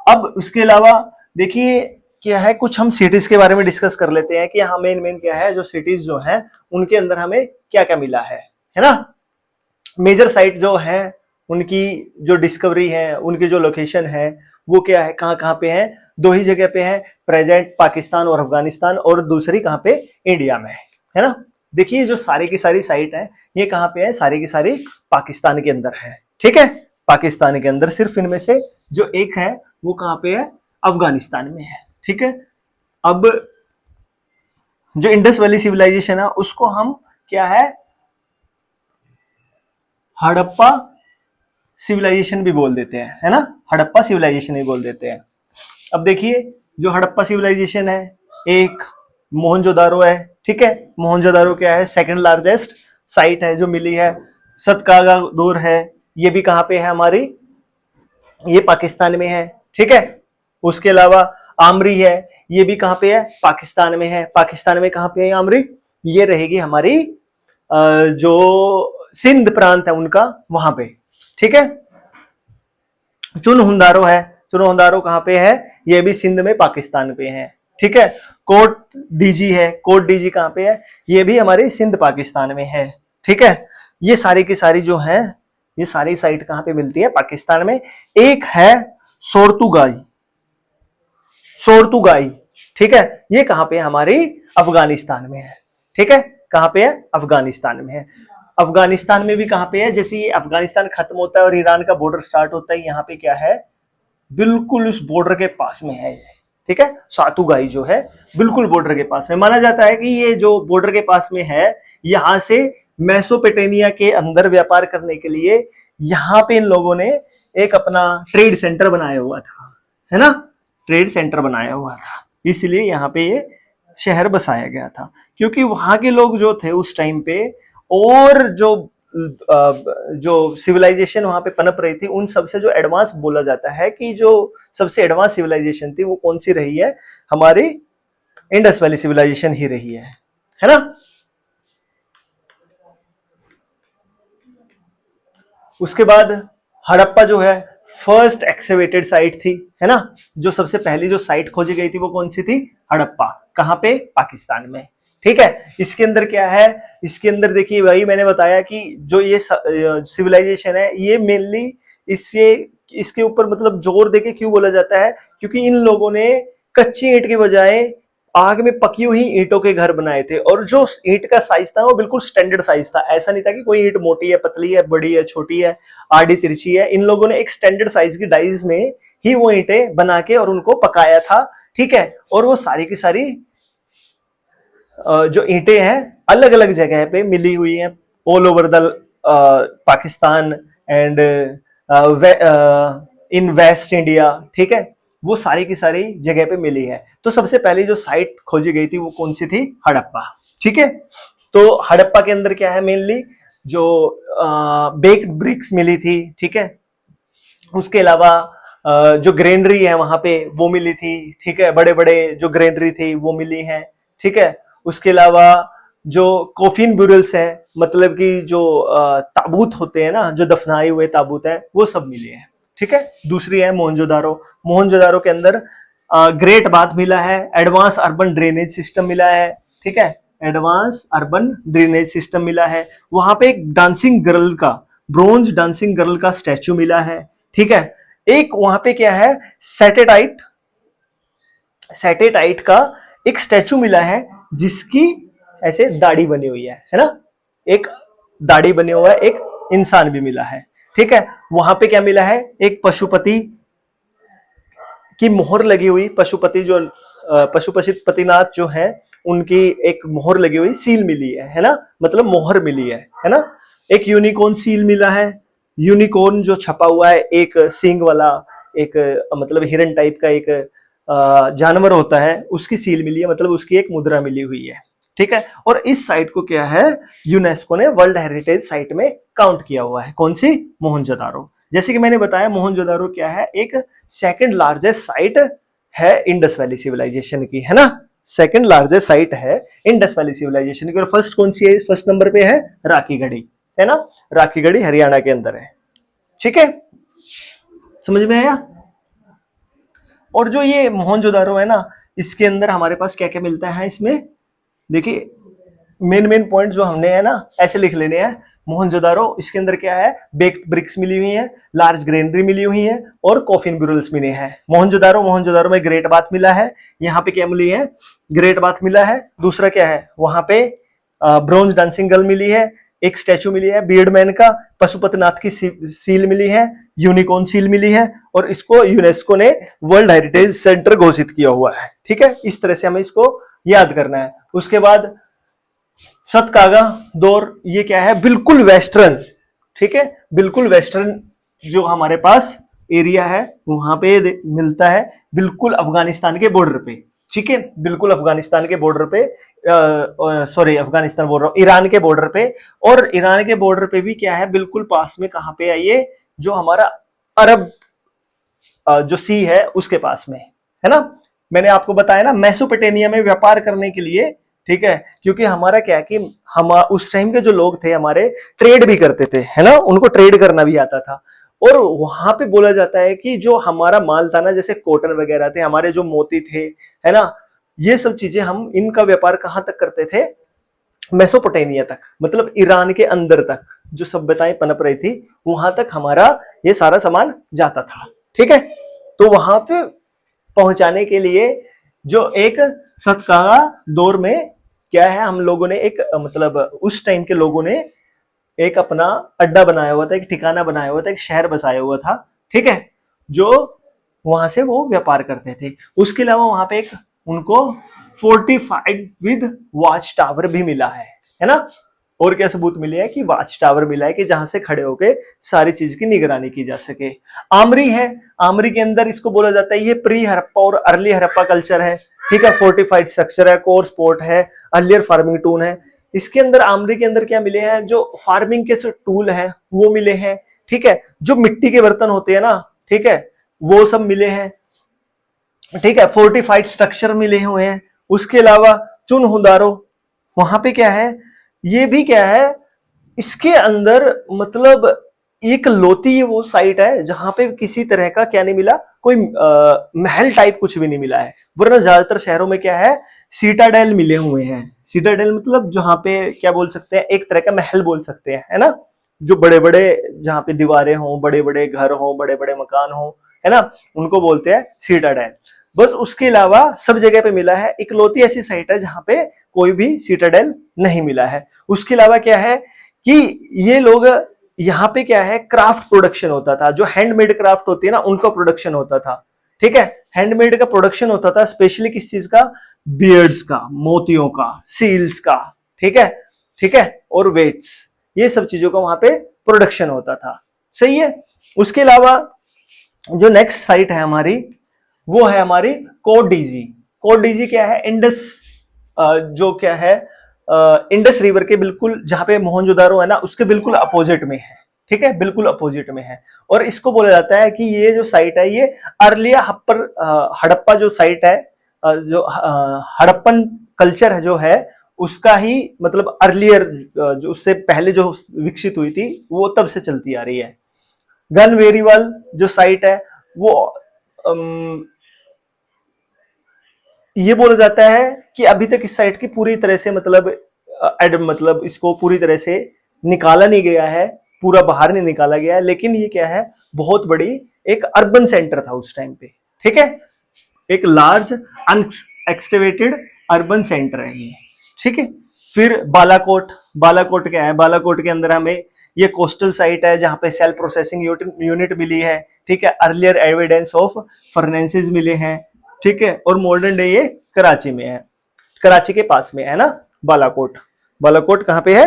अब उसके अलावा देखिए क्या है, कुछ हम सिटीज के बारे में डिस्कस कर लेते हैं कि हाँ मेन मेन क्या है, जो सिटीज जो है उनके अंदर हमें क्या क्या मिला है ना। मेजर साइट जो है उनकी जो डिस्कवरी है, उनकी जो लोकेशन है वो क्या है, कहाँ कहाँ पे है, दो ही जगह पे है, प्रेजेंट पाकिस्तान और अफगानिस्तान, और दूसरी कहाँ पे, इंडिया में, है ना। देखिए जो सारी की सारी साइट है ये कहाँ पे है, सारी की सारी पाकिस्तान के अंदर है, ठीक है। पाकिस्तान के अंदर सिर्फ इनमें से जो एक है वो कहाँ पे है, अफगानिस्तान में है, ठीक है। अब जो इंडस वैली सिविलाइजेशन है उसको हम क्या है, हड़प्पा सिविलाइजेशन भी बोल देते हैं, है ना। हड़प्पा सिविलाइजेशन भी बोल देते हैं। अब देखिए जो हड़प्पा सिविलाइजेशन है, एक मोहनजोदारो है, ठीक है। मोहनजोदारो क्या है, सेकंड लार्जेस्ट साइट है जो मिली है। सतकागादोर है, ये भी कहाँ पे है हमारी, ये पाकिस्तान में है, ठीक है। उसके अलावा आमरी है, ये भी कहाँ पे है, पाकिस्तान में है। पाकिस्तान में कहाँ पे है आमरी, ये रहेगी हमारी जो सिंध प्रांत है उनका, वहां पे। ठीक है, चुनहुंदारो है, चुनहुंदारो कहां पे है, ये भी सिंध में पाकिस्तान पे है। ठीक है, कोट डीजी है, कोट डीजी कहां पे है, ये भी हमारे सिंध पाकिस्तान में है। ठीक है, ये सारी की सारी जो है, ये सारी साइट कहां पे मिलती है, पाकिस्तान में। एक है सोर्तुगाई, सोर्तुगाई। ठीक है, ये कहां पे है, हमारी अफगानिस्तान में है। ठीक है, कहां पे है, अफगानिस्तान में है। अफगानिस्तान में भी कहां पे है, जैसे ये अफगानिस्तान खत्म होता है और ईरान का बॉर्डर स्टार्ट होता है, यहां पे क्या है, बिल्कुल उस बॉर्डर के पास में है ये। ठीक है, सातुगाई जो है बिल्कुल बॉर्डर के पास है। माना जाता है कि ये जो बॉर्डर के पास में है, यहां से मेसोपोटामिया के अंदर व्यापार करने के लिए यहां पे इन लोगों ने एक अपना ट्रेड सेंटर बनाया हुआ था, है ना, ट्रेड सेंटर बनाया हुआ था, इसलिए यहाँ पे ये शहर बसाया गया था। क्योंकि वहां के लोग जो थे उस टाइम पे, और जो सिविलाइजेशन वहां पे पनप रही थी, उन सबसे जो एडवांस बोला जाता है कि जो सबसे एडवांस सिविलाइजेशन थी वो कौन सी रही है, हमारी इंडस वैली सिविलाइजेशन ही रही है ना। उसके बाद हड़प्पा जो है फर्स्ट एक्सकेवेटेड साइट थी, है ना। जो सबसे पहली जो साइट खोजी गई थी वो कौन सी थी, हड़प्पा। कहां पे, पाकिस्तान में। ठीक है, इसके अंदर क्या है, इसके अंदर देखिए वही मैंने बताया कि जो ये सिविलाइजेशन है, ये मेनली इससे इसके ऊपर मतलब जोर देके क्यों बोला जाता है, क्योंकि इन लोगों ने कच्ची ईंट के बजाय आग में पकी हुई ईंटों के घर बनाए थे। और जो ईंट का साइज था वो बिल्कुल स्टैंडर्ड साइज था, ऐसा नहीं था कि कोई ईंट मोटी है, पतली है, बड़ी है, छोटी है, आड़ी तिरछी है। इन लोगों ने एक स्टैंडर्ड साइज की डाइज में ही वो ईंटें बना के और उनको पकाया था। ठीक है, और वो सारी की सारी जो ईंटें हैं अलग अलग जगह पे मिली हुई हैं, all over the Pakistan and in waste India. ठीक है, वो सारी की सारी जगह पे मिली है। तो सबसे पहले जो साइट खोजी गई थी वो कौन सी थी, हड़प्पा। ठीक है, तो हड़प्पा के अंदर क्या है, मेनली जो बेक्ड ब्रिक्स मिली थी। ठीक है, उसके अलावा जो ग्रेनरी है वहां पे वो मिली थी। ठीक है, बड़े बड़े जो ग्रेनरी थी वो मिली है। ठीक है, उसके अलावा जो कोफिन ब्यूरल्स है, मतलब कि जो ताबूत होते हैं ना, जो दफनाए हुए ताबूत है, वो सब मिले हैं। ठीक है, दूसरी है मोहनजोदारो। मोहनजोदारो के अंदर ग्रेट बाथ मिला है, एडवांस अर्बन ड्रेनेज सिस्टम मिला है। ठीक है, एडवांस अर्बन ड्रेनेज सिस्टम मिला है। वहां पे एक डांसिंग गर्ल का, ब्रोंज डांसिंग गर्ल का स्टैचू मिला है। ठीक है, एक वहां पे क्या है, सेटेटाइट, सेटेटाइट का एक स्टैचू मिला है, जिसकी ऐसे दाढ़ी बनी हुई है ना, एक दाढ़ी बनी हुआ है, एक इंसान भी मिला है। ठीक है, वहां पे क्या मिला है, एक पशुपति की मोहर लगी हुई, पशुपति जो पशुपतिनाथ जो है उनकी एक मोहर लगी हुई सील मिली है ना, मतलब मोहर मिली है ना। एक यूनिकॉर्न सील मिला है, यूनिकॉर्न जो छपा हुआ है, एक सींग वाला, एक मतलब हिरन टाइप का एक जानवर होता है, उसकी सील मिली है, मतलब उसकी एक मुद्रा मिली हुई है। ठीक है, और इस साइट को क्या है, यूनेस्को ने वर्ल्ड हेरिटेज साइट में काउंट किया हुआ है। कौन सी, मोहनजोदारो। जैसे कि मैंने बताया, मोहनजोदारो क्या है, एक सेकंड लार्जेस्ट साइट है इंडस वैली सिविलाइजेशन की, है ना। सेकंड लार्जेस्ट साइट है इंडस वैली सिविलाइजेशन की। और फर्स्ट कौन सी है, फर्स्ट नंबर पे है राखीगढ़ी, है ना, राखीगढ़ी हरियाणा के अंदर है। ठीक है, समझ में आया। और जो ये मोहनजोदारो है ना, इसके अंदर हमारे पास क्या क्या मिलता है, इसमें देखिए मेन मेन पॉइंट जो हमने है ना ऐसे लिख लेने हैं। मोहनजोदारो, इसके अंदर क्या है, बेक्ड ब्रिक्स मिली हुई है, लार्ज ग्रेनरी मिली हुई है, और कॉफिन ब्यूरल्स मिले हैं। मोहनजोदारो, मोहनजोदारो में ग्रेट बाथ मिला है, यहाँ पे क्या मिली है, ग्रेट बाथ मिला है। दूसरा क्या है, वहां पे ब्रोंज डांसिंग गर्ल मिली है, एक स्टैचू मिली है बियर्डमैन का, पशुपतिनाथ की सील मिली है, यूनिकॉर्न सील मिली है, और इसको यूनेस्को ने वर्ल्ड हेरिटेज सेंटर घोषित किया हुआ है। ठीक है, इस तरह से हमें इसको याद करना है। उसके बाद सतकागा दौर, ये क्या है, बिल्कुल वेस्टर्न। ठीक है, बिल्कुल वेस्टर्न जो हमारे पास एरिया है वहां पे मिलता है, बिल्कुल अफगानिस्तान के बॉर्डर पे। ठीक है, बिल्कुल अफगानिस्तान के बॉर्डर पे, सॉरी अफगानिस्तान बोल रहा हूं, ईरान के बॉर्डर पे। और ईरान के बॉर्डर पे भी क्या है, बिल्कुल पास में, कहां पे है ये, जो हमारा अरब जो सी है उसके पास में, है ना। मैंने आपको बताया ना, मेसोपोटामिया में व्यापार करने के लिए, ठीक है, क्योंकि हमारा क्या है कि हम उस टाइम के जो लोग थे हमारे ट्रेड भी करते थे, है ना, उनको ट्रेड करना भी आता था। और वहां पे बोला जाता है कि जो हमारा माल था ना, जैसे कॉटन वगैरह थे, हमारे जो मोती थे, है ना, ये सब चीजें हम इनका व्यापार कहां तक करते थे, मेसोपोटामिया तक, मतलब ईरान के अंदर तक जो सभ्यताएं पनप रही थी वहां तक हमारा ये सारा सामान जाता था। ठीक है, तो वहां पे पहुंचाने के लिए जो एक सतकागा दौर में क्या है, हम लोगों ने एक मतलब उस टाइम के लोगों ने एक अपना अड्डा बनाया हुआ था, एक ठिकाना बनाया हुआ था, एक शहर बसाया हुआ था। ठीक है, जो वहां से वो व्यापार करते थे। उसके अलावा वहां पे एक उनको फोर्टिफाइड विद वॉच टावर भी मिला है ना। और क्या सबूत मिले हैं कि वॉच टावर मिला है कि जहां से खड़े होके सारी चीज की निगरानी की जा सके। आमरी है, आमरी के अंदर इसको बोला जाता है ये प्री हड़प्पा और अर्ली हड़प्पा कल्चर है। ठीक है, फोर्टिफाइड स्ट्रक्चर है, कोर स्पोर्ट है, अर्लियर फार्मिंग टूल है। इसके अंदर आमरी के अंदर क्या मिले हैं, जो फार्मिंग के जो टूल हैं वो मिले हैं। ठीक है, जो मिट्टी के बर्तन होते हैं ना, ठीक है, वो सब मिले हैं। ठीक है, फोर्टिफाइड स्ट्रक्चर मिले हुए हैं। उसके अलावा चुन हुदारो, वहां पे क्या है, ये भी क्या है, इसके अंदर मतलब एक लोती वो साइट है जहां पे किसी तरह का क्या नहीं मिला, कोई महल टाइप कुछ भी नहीं मिला है। वरना ज्यादातर शहरों में क्या है, सीटाडेल मिले हुए हैं। सीटाडेल मतलब जहां पे क्या बोल सकते हैं, एक तरह का महल बोल सकते हैं, है ना, जो बड़े बड़े, जहां पे दीवारें हों, बड़े बड़े घर हों, बड़े बड़े मकान हों, है ना, उनको बोलते हैं सीटाडेल। बस उसके अलावा सब जगह पे मिला है, इकलौती ऐसी साइट है जहां पे कोई भी सीटाडेल नहीं मिला है। उसके अलावा क्या है कि ये लोग यहाँ पे क्या है, क्राफ्ट प्रोडक्शन होता था, जो हैंडमेड क्राफ्ट होती है ना उनका प्रोडक्शन होता था। ठीक है, हैंडमेड का प्रोडक्शन होता था, स्पेशली किस चीज का, बियर्ड्स का, मोतियों का, सील्स का। ठीक है, ठीक है, और वेट्स, ये सब चीजों का वहां पे प्रोडक्शन होता था। सही है। उसके अलावा जो नेक्स्ट साइट है हमारी, वो है हमारी कोट डीजी। कोट डीजी क्या है, इंडस जो क्या है, इंडस रिवर के बिल्कुल जहां पे मोहनजोदारो है ना, उसके बिल्कुल अपोजिट में है। ठीक है, बिल्कुल अपोजिट में है। और इसको बोला जाता है कि ये जो साइट है ये अर्लिया हप्पर हड़प्पा जो साइट है, जो हड़प्पन कल्चर है जो है उसका ही मतलब अर्लियर, जो उससे पहले जो विकसित हुई थी वो तब से चलती आ रही है। गनवेरीवाल जो साइट है वो ये बोला जाता है कि अभी तक इस साइट की पूरी तरह से मतलब इसको पूरी तरह से निकाला नहीं गया है, पूरा बाहर नहीं निकाला गया है, लेकिन ये क्या है, बहुत बड़ी एक अर्बन सेंटर था उस टाइम पे। ठीक है, एक लार्ज अनएक्सकेवेटेड अर्बन सेंटर है ये। ठीक है, फिर बालाकोट, बालाकोट क्या है, बालाकोट के अंदर हमें ये कोस्टल साइट है जहां पे सेल प्रोसेसिंग यूनिट मिली है। ठीक है, अर्लियर एविडेंस ऑफ फर्नेंसेस मिले हैं। ठीक है, और मॉडर्न डे ये कराची में है, कराची के पास में है ना बालाकोट। बालाकोट कहाँ पे है,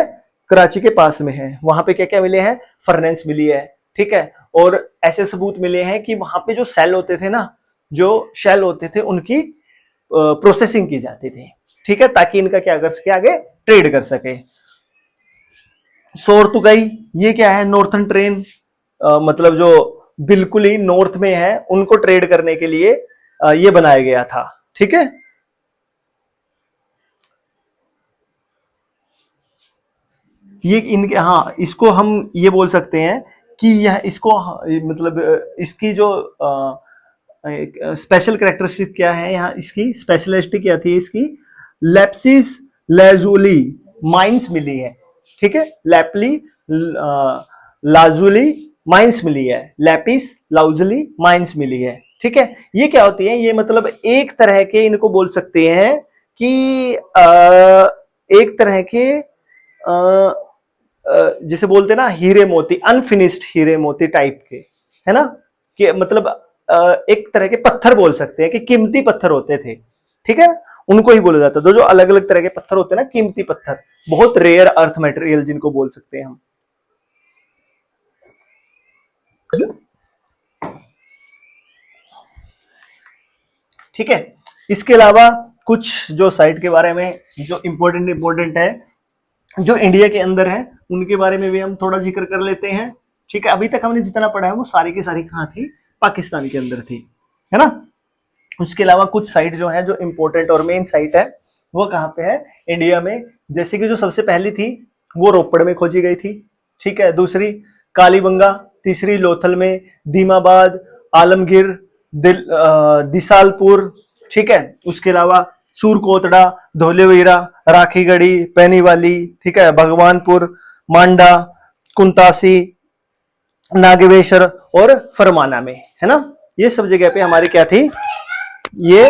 कराची के पास में है। वहां पे क्या क्या मिले हैं, फर्नेंस मिली है। ठीक है, और ऐसे सबूत मिले हैं कि वहां पे जो सेल होते थे ना, जो शेल होते थे उनकी प्रोसेसिंग की जाती थी। ठीक है, ताकि इनका क्या कर सके, आगे ट्रेड कर सके। सोरतुगाई, ये क्या है, नॉर्थन ट्रेन, मतलब जो बिल्कुल ही नॉर्थ में है उनको ट्रेड करने के लिए ये बनाया गया था। ठीक है, ये इनके, हाँ, इसको हम ये बोल सकते हैं कि यह इसको मतलब इसकी जो स्पेशल कैरेक्टरिस्टिक क्या है, यहाँ इसकी स्पेशलिटी क्या थी, इसकी लेप्सिस लाजुली माइंस मिली है। ठीक है, लैपली लाजुली माइंस मिली है, लैपिस लाउजली माइंस मिली है। ठीक है, ये क्या होती है, ये मतलब एक तरह के इनको बोल सकते हैं कि एक तरह के जिसे बोलते हैं ना हीरे मोती, अनफिनिश्ड हीरे मोती टाइप के, है ना, कि मतलब एक तरह के पत्थर बोल सकते हैं कि कीमती पत्थर होते थे। ठीक है, उनको ही बोला जाता था, जो अलग अलग तरह के पत्थर होते हैं ना, कीमती पत्थर, बहुत रेयर अर्थ मटेरियल जिनको बोल सकते हैं हम। ठीक है, इसके अलावा कुछ जो साइट के बारे में जो इंपॉर्टेंट इंपॉर्टेंट है, जो इंडिया के अंदर है, उनके बारे में भी हम थोड़ा जिक्र कर लेते हैं। ठीक है, अभी तक हमने जितना पढ़ा है वो सारी की सारी कहाँ थी, पाकिस्तान के अंदर थी, है ना। उसके अलावा कुछ साइट जो है जो इंपॉर्टेंट और मेन साइट है, वो कहाँ पे है, इंडिया में। जैसे कि जो सबसे पहली थी वो रोपड़ में खोजी गई थी, ठीक है। दूसरी कालीबंगा, तीसरी लोथल में, दीमाबाद, आलमगीर, दिसालपुर, ठीक है। उसके अलावा सूरकोतड़ा, धोलेवीरा, राखीगढ़ी, पैनीवाली, ठीक है, भगवानपुर, मांडा, कुंतासी, नागेश्वर और फरमाना में, है ना। ये सब जगह पे हमारी क्या थी, ये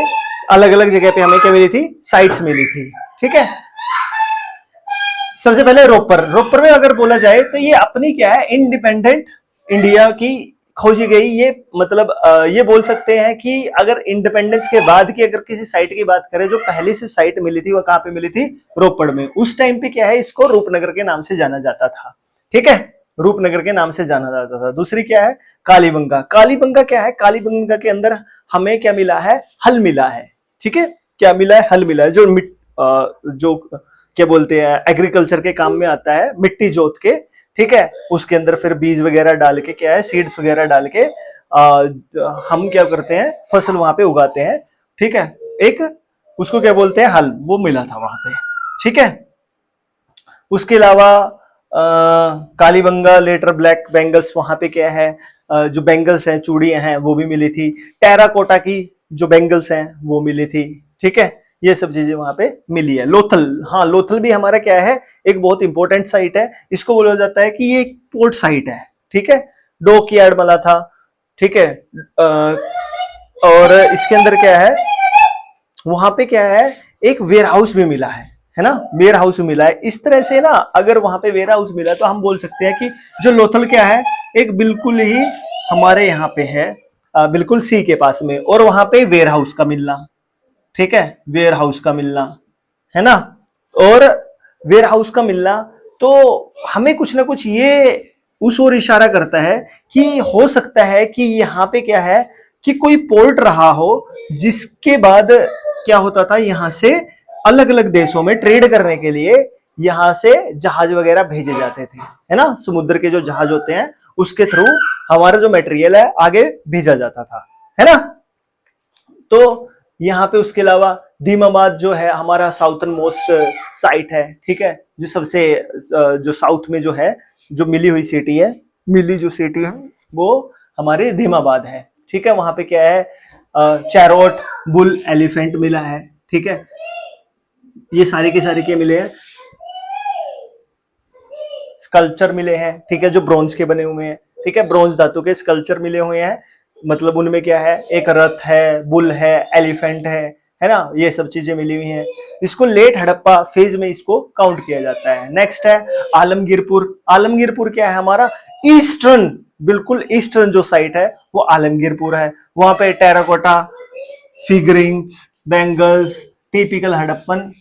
अलग अलग जगह पे हमें क्या मिली थी, साइट्स मिली थी, ठीक है। सबसे पहले रोपर, रोपर में अगर बोला जाए तो ये अपनी क्या है, इंडिपेंडेंट इंडिया की खोजी गई। ये मतलब ये बोल सकते हैं कि अगर इंडिपेंडेंस के बाद की अगर किसी साइट की बात करें, जो पहली से साइट मिली थी वो कहां पे मिली थी, रोपड़ में। उस टाइम पे क्या है, इसको रूपनगर के नाम से जाना जाता था, ठीक है, रूपनगर के नाम से जाना जाता था। दूसरी क्या है, कालीबंगा। कालीबंगा क्या है, कालीबंगा के अंदर हमें क्या मिला है, हल मिला है, ठीक है। क्या मिला है, हल मिला है, जो क्या बोलते हैं, एग्रीकल्चर के काम में आता है, मिट्टी जोत के, ठीक है। उसके अंदर फिर बीज वगैरह डाल के क्या है, सीड्स वगैरह डाल के हम क्या करते हैं, फसल वहां पे उगाते हैं, ठीक है। एक उसको क्या बोलते हैं, हल, वो मिला था वहां पे, ठीक है। उसके अलावा कालीबंगा लेटर ब्लैक बैंगल्स, वहां पे क्या है, जो बैंगल्स हैं, चूड़ियां हैं, वो भी मिली थी। टेराकोटा की जो बैंगल्स हैं वो मिली थी, ठीक है। ये सब चीजें वहां पे मिली है। लोथल, हाँ, लोथल भी हमारा क्या है, एक बहुत इंपॉर्टेंट साइट है। इसको बोला जाता है कि ये एक पोर्ट साइट है, ठीक है। डॉक यार्ड मला था, ठीक है। और इसके अंदर क्या है, वहां पे क्या है, एक वेयर हाउस भी मिला है ना, वेयर हाउस मिला है। इस तरह से ना, अगर वहां पे वेयर हाउस मिला तो हम बोल सकते हैं कि जो लोथल क्या है, एक बिल्कुल ही हमारे यहाँ पे है, बिल्कुल सी के पास में, और वहां पे वेयर हाउस का मिलना, ठीक है, वेयर हाउस का मिलना, है ना। और वेयर हाउस का मिलना तो हमें कुछ ना कुछ ये उस ओर इशारा करता है कि हो सकता है कि यहाँ पे क्या है, कि कोई पोर्ट रहा हो, जिसके बाद क्या होता था, यहाँ से अलग अलग देशों में ट्रेड करने के लिए यहाँ से जहाज वगैरह भेजे जाते थे, है ना। समुद्र के जो जहाज होते हैं उसके थ्रू हमारा जो मटेरियल है आगे भेजा जाता था, है ना। तो यहाँ पे उसके अलावा दीमाबाद जो है हमारा साउथर्न मोस्ट साइट है, ठीक है। जो सबसे जो साउथ में जो है, जो मिली हुई सिटी है, मिली जो सिटी है वो हमारे दीमाबाद है, ठीक है। वहां पे क्या है, चैरोट, बुल, एलिफेंट मिला है, ठीक है। ये सारे के सारे क्या मिले हैं, स्कल्पचर मिले हैं, ठीक है, जो ब्रॉन्ज के बने हुए हैं, ठीक है। ब्रॉन्ज धातु के स्कल्पचर मिले हुए हैं। मतलब उनमें क्या है, एक रथ है, बुल है, एलिफेंट है ना, ये सब चीजें मिली हुई हैं। इसको लेट हड़प्पा फेज में इसको काउंट किया जाता है। नेक्स्ट है आलमगीरपुर। आलमगीरपुर क्या है, हमारा ईस्टर्न, बिल्कुल ईस्टर्न जो साइट है वो आलमगीरपुर है। वहां पे terracotta, figurines, bangles, typical Harappan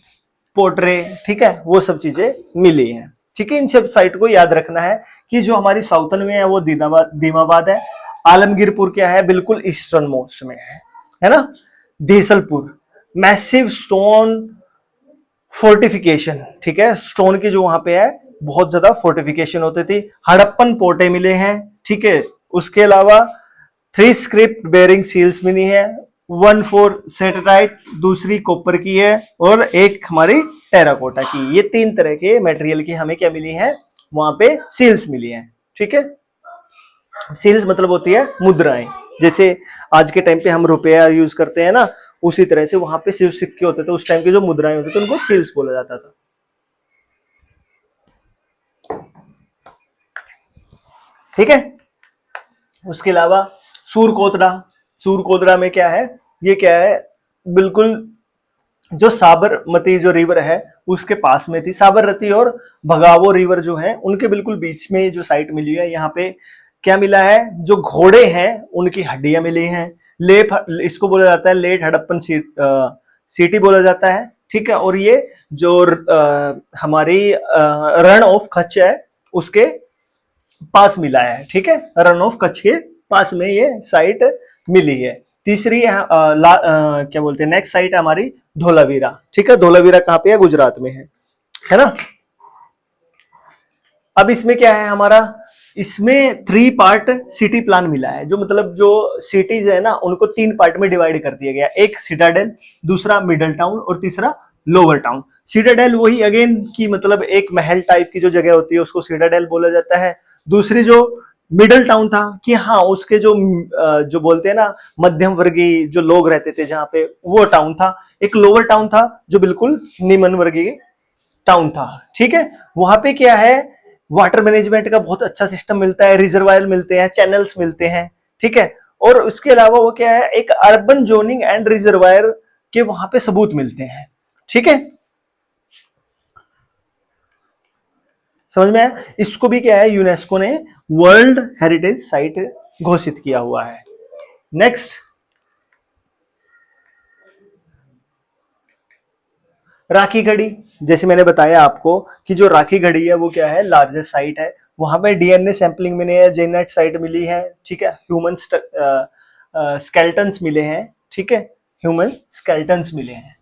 portray, ठीक है, वो सब चीजें मिली हैं, ठीक है। इन सब साइट को याद रखना है कि जो हमारी साउथर्न में है वो दीमाबाद है। आलमगीरपुर क्या है, बिल्कुल ईस्टर्न मोस्ट में है ना। देसलपुर, मैसिव स्टोन फोर्टिफिकेशन, ठीक है, स्टोन की जो वहां पे है बहुत ज्यादा फोर्टिफिकेशन होती थी। हड़प्पन पोर्टे मिले हैं, ठीक है। उसके अलावा 3 स्क्रिप्ट बेयरिंग सील्स मिली है, 1/4 सेटेलाइट, दूसरी कॉपर की है, और एक हमारी टेराकोटा की। ये 3 तरह के मटेरियल की हमें क्या मिली है, वहां पे सील्स मिली है, ठीक है। सील्स मतलब होती है मुद्राएं, जैसे आज के टाइम पे हम रुपया यूज करते हैं ना, उसी तरह से वहां पे सिर्फ सिक्के होते थे, उस टाइम के जो मुद्राएं होते थे उनको सील्स बोला जाता था, ठीक है। उसके अलावा सूरकोतड़ा, सूरकोतड़ा में क्या है, ये क्या है, बिल्कुल जो साबरमती जो रिवर है उसके पास में थी। साबरमती और भगावो रिवर जो है उनके बिल्कुल बीच में जो साइट मिली है, यहाँ पे क्या मिला है, जो घोड़े हैं उनकी हड्डियां मिली हैं। लेप, इसको बोला जाता है लेट हड़प्पन सिटी बोला जाता है, ठीक है। और ये जो हमारी रण ऑफ कच्छ है उसके पास मिला है, ठीक है, रन ऑफ कच्छ के पास में ये साइट मिली है। तीसरी क्या बोलते हैं, नेक्स्ट साइट है हमारी धोलावीरा, ठीक है। धोलावीरा कहाँ पे है, गुजरात में है ना। अब इसमें क्या है हमारा, इसमें 3 पार्ट सिटी प्लान मिला है। जो मतलब जो सिटीज है ना उनको 3 पार्ट में डिवाइड कर दिया गया, एक सिटाडेल, दूसरा मिडल टाउन और तीसरा लोअर टाउन। सीटाडेल वही अगेन की मतलब एक महल टाइप की जो जगह होती है उसको सीटाडेल बोला जाता है। दूसरी जो मिडल टाउन था कि हाँ उसके जो जो बोलते हैं ना मध्यम वर्गीय जो लोग रहते थे जहां पे, वो टाउन था। एक लोअर टाउन था जो बिल्कुल निम्न वर्गीय टाउन था। ठीक है, वहां पे क्या है, वाटर मैनेजमेंट का बहुत अच्छा सिस्टम मिलता है, रिजर्वायर मिलते हैं, चैनल्स मिलते हैं। ठीक है, और उसके अलावा वो क्या है, एक अर्बन जोनिंग एंड रिजर्वायर के वहां पे सबूत मिलते हैं। ठीक है, समझ में आया? इसको भी क्या है, यूनेस्को ने वर्ल्ड हेरिटेज साइट घोषित किया हुआ है। नेक्स्ट, राखी गढ़ी। जैसे मैंने बताया आपको कि जो राखी गढ़ी है वो क्या है, लार्जेस्ट साइट है। वहां पे डीएनए सैंपलिंग मिली है, जेनेट साइट मिली है। ठीक है, ह्यूमन स्केल्टन्स मिले हैं। ठीक है, ह्यूमन स्केल्टन्स मिले हैं।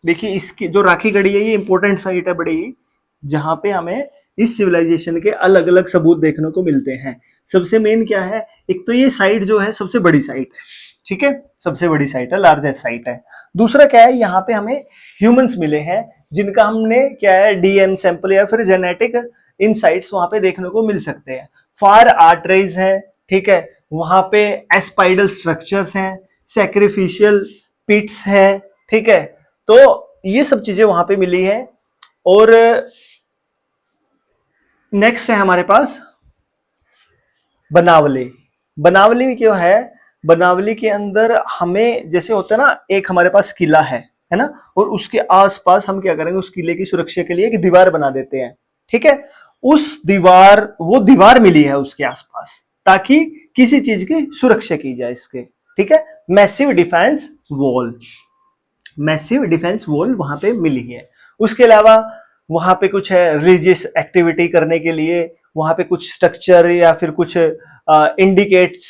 देखिए इसकी जो राखी गढ़ी है ये इंपॉर्टेंट साइट है बड़ी, जहां पे हमें इस सिविलाइजेशन के अलग अलग सबूत देखने को मिलते हैं। सबसे मेन क्या है, एक तो ये साइट जो है सबसे बड़ी साइट है। ठीक है, सबसे बड़ी साइट है, लार्जेस्ट साइट है। दूसरा क्या है, यहाँ पे हमें ह्यूमंस मिले हैं जिनका हमने क्या है डीएन सैंपल या फिर जेनेटिक इनसाइट्स वहां पे देखने को मिल सकते हैं। फार आर्टरीज है। ठीक है, वहां पे एस्पाइडल स्ट्रक्चर्स हैं, सैक्रिफिशियल पिट्स है। ठीक है, तो ये सब चीजें वहां पे मिली है। और नेक्स्ट है हमारे पास बनावली। बनावली में क्यों है, बनावली के अंदर हमें जैसे होता है ना, एक हमारे पास किला है ना, और उसके आसपास हम क्या करेंगे, उस किले की सुरक्षा के लिए एक दीवार बना देते हैं। ठीक है, उस दीवार, वो दीवार मिली है उसके आसपास ताकि किसी चीज की सुरक्षा की जाए इसके। ठीक है, massive defence wall, massive defence wall वहां पे मिली है। उसके अलावा वहां पे कुछ है रिलीजियस एक्टिविटी करने के लिए, वहां पे कुछ स्ट्रक्चर या फिर कुछ इंडिकेट्स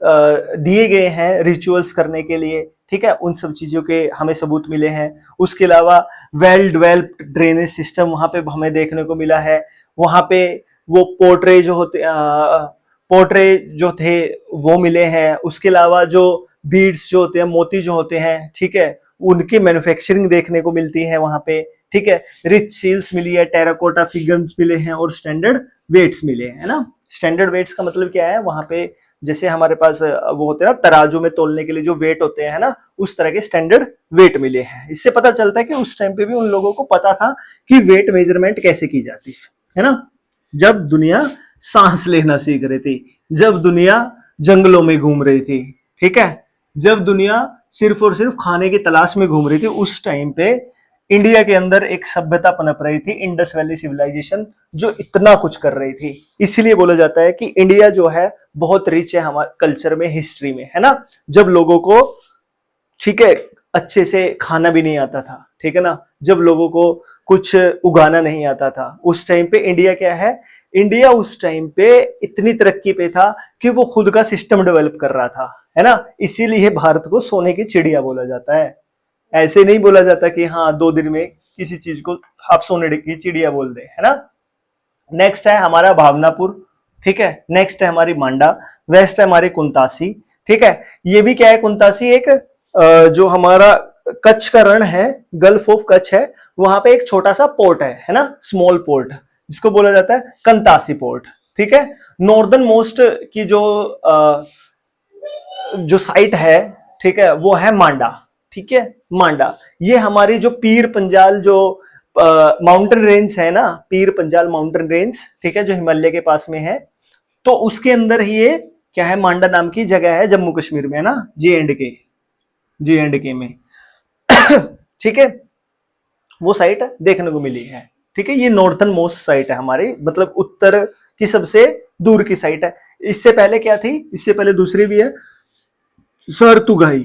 दिए गए हैं रिचुअल्स करने के लिए। ठीक है, उन सब चीजों के हमें सबूत मिले हैं। उसके अलावा वेल डेवलप्ड ड्रेनेज सिस्टम वहां पे हमें देखने को मिला है। वहां पे वो पोर्ट्रे जो होते पोर्ट्रे जो थे वो मिले हैं। उसके अलावा जो बीड्स जो होते हैं, मोती जो होते हैं, ठीक है, उनकी मैन्युफैक्चरिंग देखने को मिलती है वहां पे। ठीक है, रिच सील्स मिली है, टेराकोटा फिगर्स मिले हैं और स्टैंडर्ड वेट्स मिले हैं, है ना। स्टैंडर्ड वेट्स का मतलब क्या है, वहां पे जैसे हमारे पास वो होते हैं ना तराजू में तोलने के लिए जो वेट होते हैं ना, उस तरह के स्टैंडर्ड वेट मिले हैं। इससे पता चलता है कि उस टाइम पे भी उन लोगों को पता था कि वेट मेजरमेंट कैसे की जाती है ना। जब दुनिया सांस लेना सीख रही थी, जब दुनिया जंगलों में घूम रही थी, ठीक है, जब दुनिया सिर्फ और सिर्फ खाने की तलाश में घूम रही थी, उस टाइम पे इंडिया के अंदर एक सभ्यता पनप रही थी, इंडस वैली सिविलाइजेशन, जो इतना कुछ कर रही थी। इसीलिए बोला जाता है कि इंडिया जो है बहुत रिच है हमारे कल्चर में, हिस्ट्री में, है ना। जब लोगों को, ठीक है, अच्छे से खाना भी नहीं आता था, ठीक है ना, जब लोगों को कुछ उगाना नहीं आता था, उस टाइम पे इंडिया क्या है, इंडिया उस टाइम पे इतनी तरक्की पे था कि वो खुद का सिस्टम डेवलप कर रहा था, है ना। इसीलिए भारत को सोने की चिड़िया बोला जाता है। ऐसे नहीं बोला जाता कि हाँ 2 दिन में किसी चीज को आप सोने की चिड़िया बोल दे, है ना। नेक्स्ट है हमारा भावनापुर। ठीक है, नेक्स्ट है हमारी मांडा। वेस्ट है हमारी कुंतासी। ठीक है, ये भी क्या है, कुंतासी एक जो हमारा कच्छ का रण है, गल्फ ऑफ कच्छ है, वहां पे एक छोटा सा पोर्ट है ना, स्मॉल पोर्ट, जिसको बोला जाता है कंतासी पोर्ट। ठीक है, नॉर्दर्न मोस्ट की जो साइट है, ठीक है, वो है मांडा। ठीक है, मांडा, ये हमारी जो पीर पंजाल जो माउंटेन रेंज है ना, पीर पंजाल माउंटेन रेंज, ठीक है, जो हिमालय के पास में है, तो उसके अंदर ही ये क्या है, मांडा नाम की जगह है, जम्मू कश्मीर में, है ना, जे एंड के में। ठीक है, वो साइट देखने को मिली है। ठीक है, ये नॉर्थन मोस्ट साइट है हमारी, मतलब उत्तर की सबसे दूर की साइट है। इससे पहले क्या थी, इससे पहले दूसरी भी है, सरतुगाई।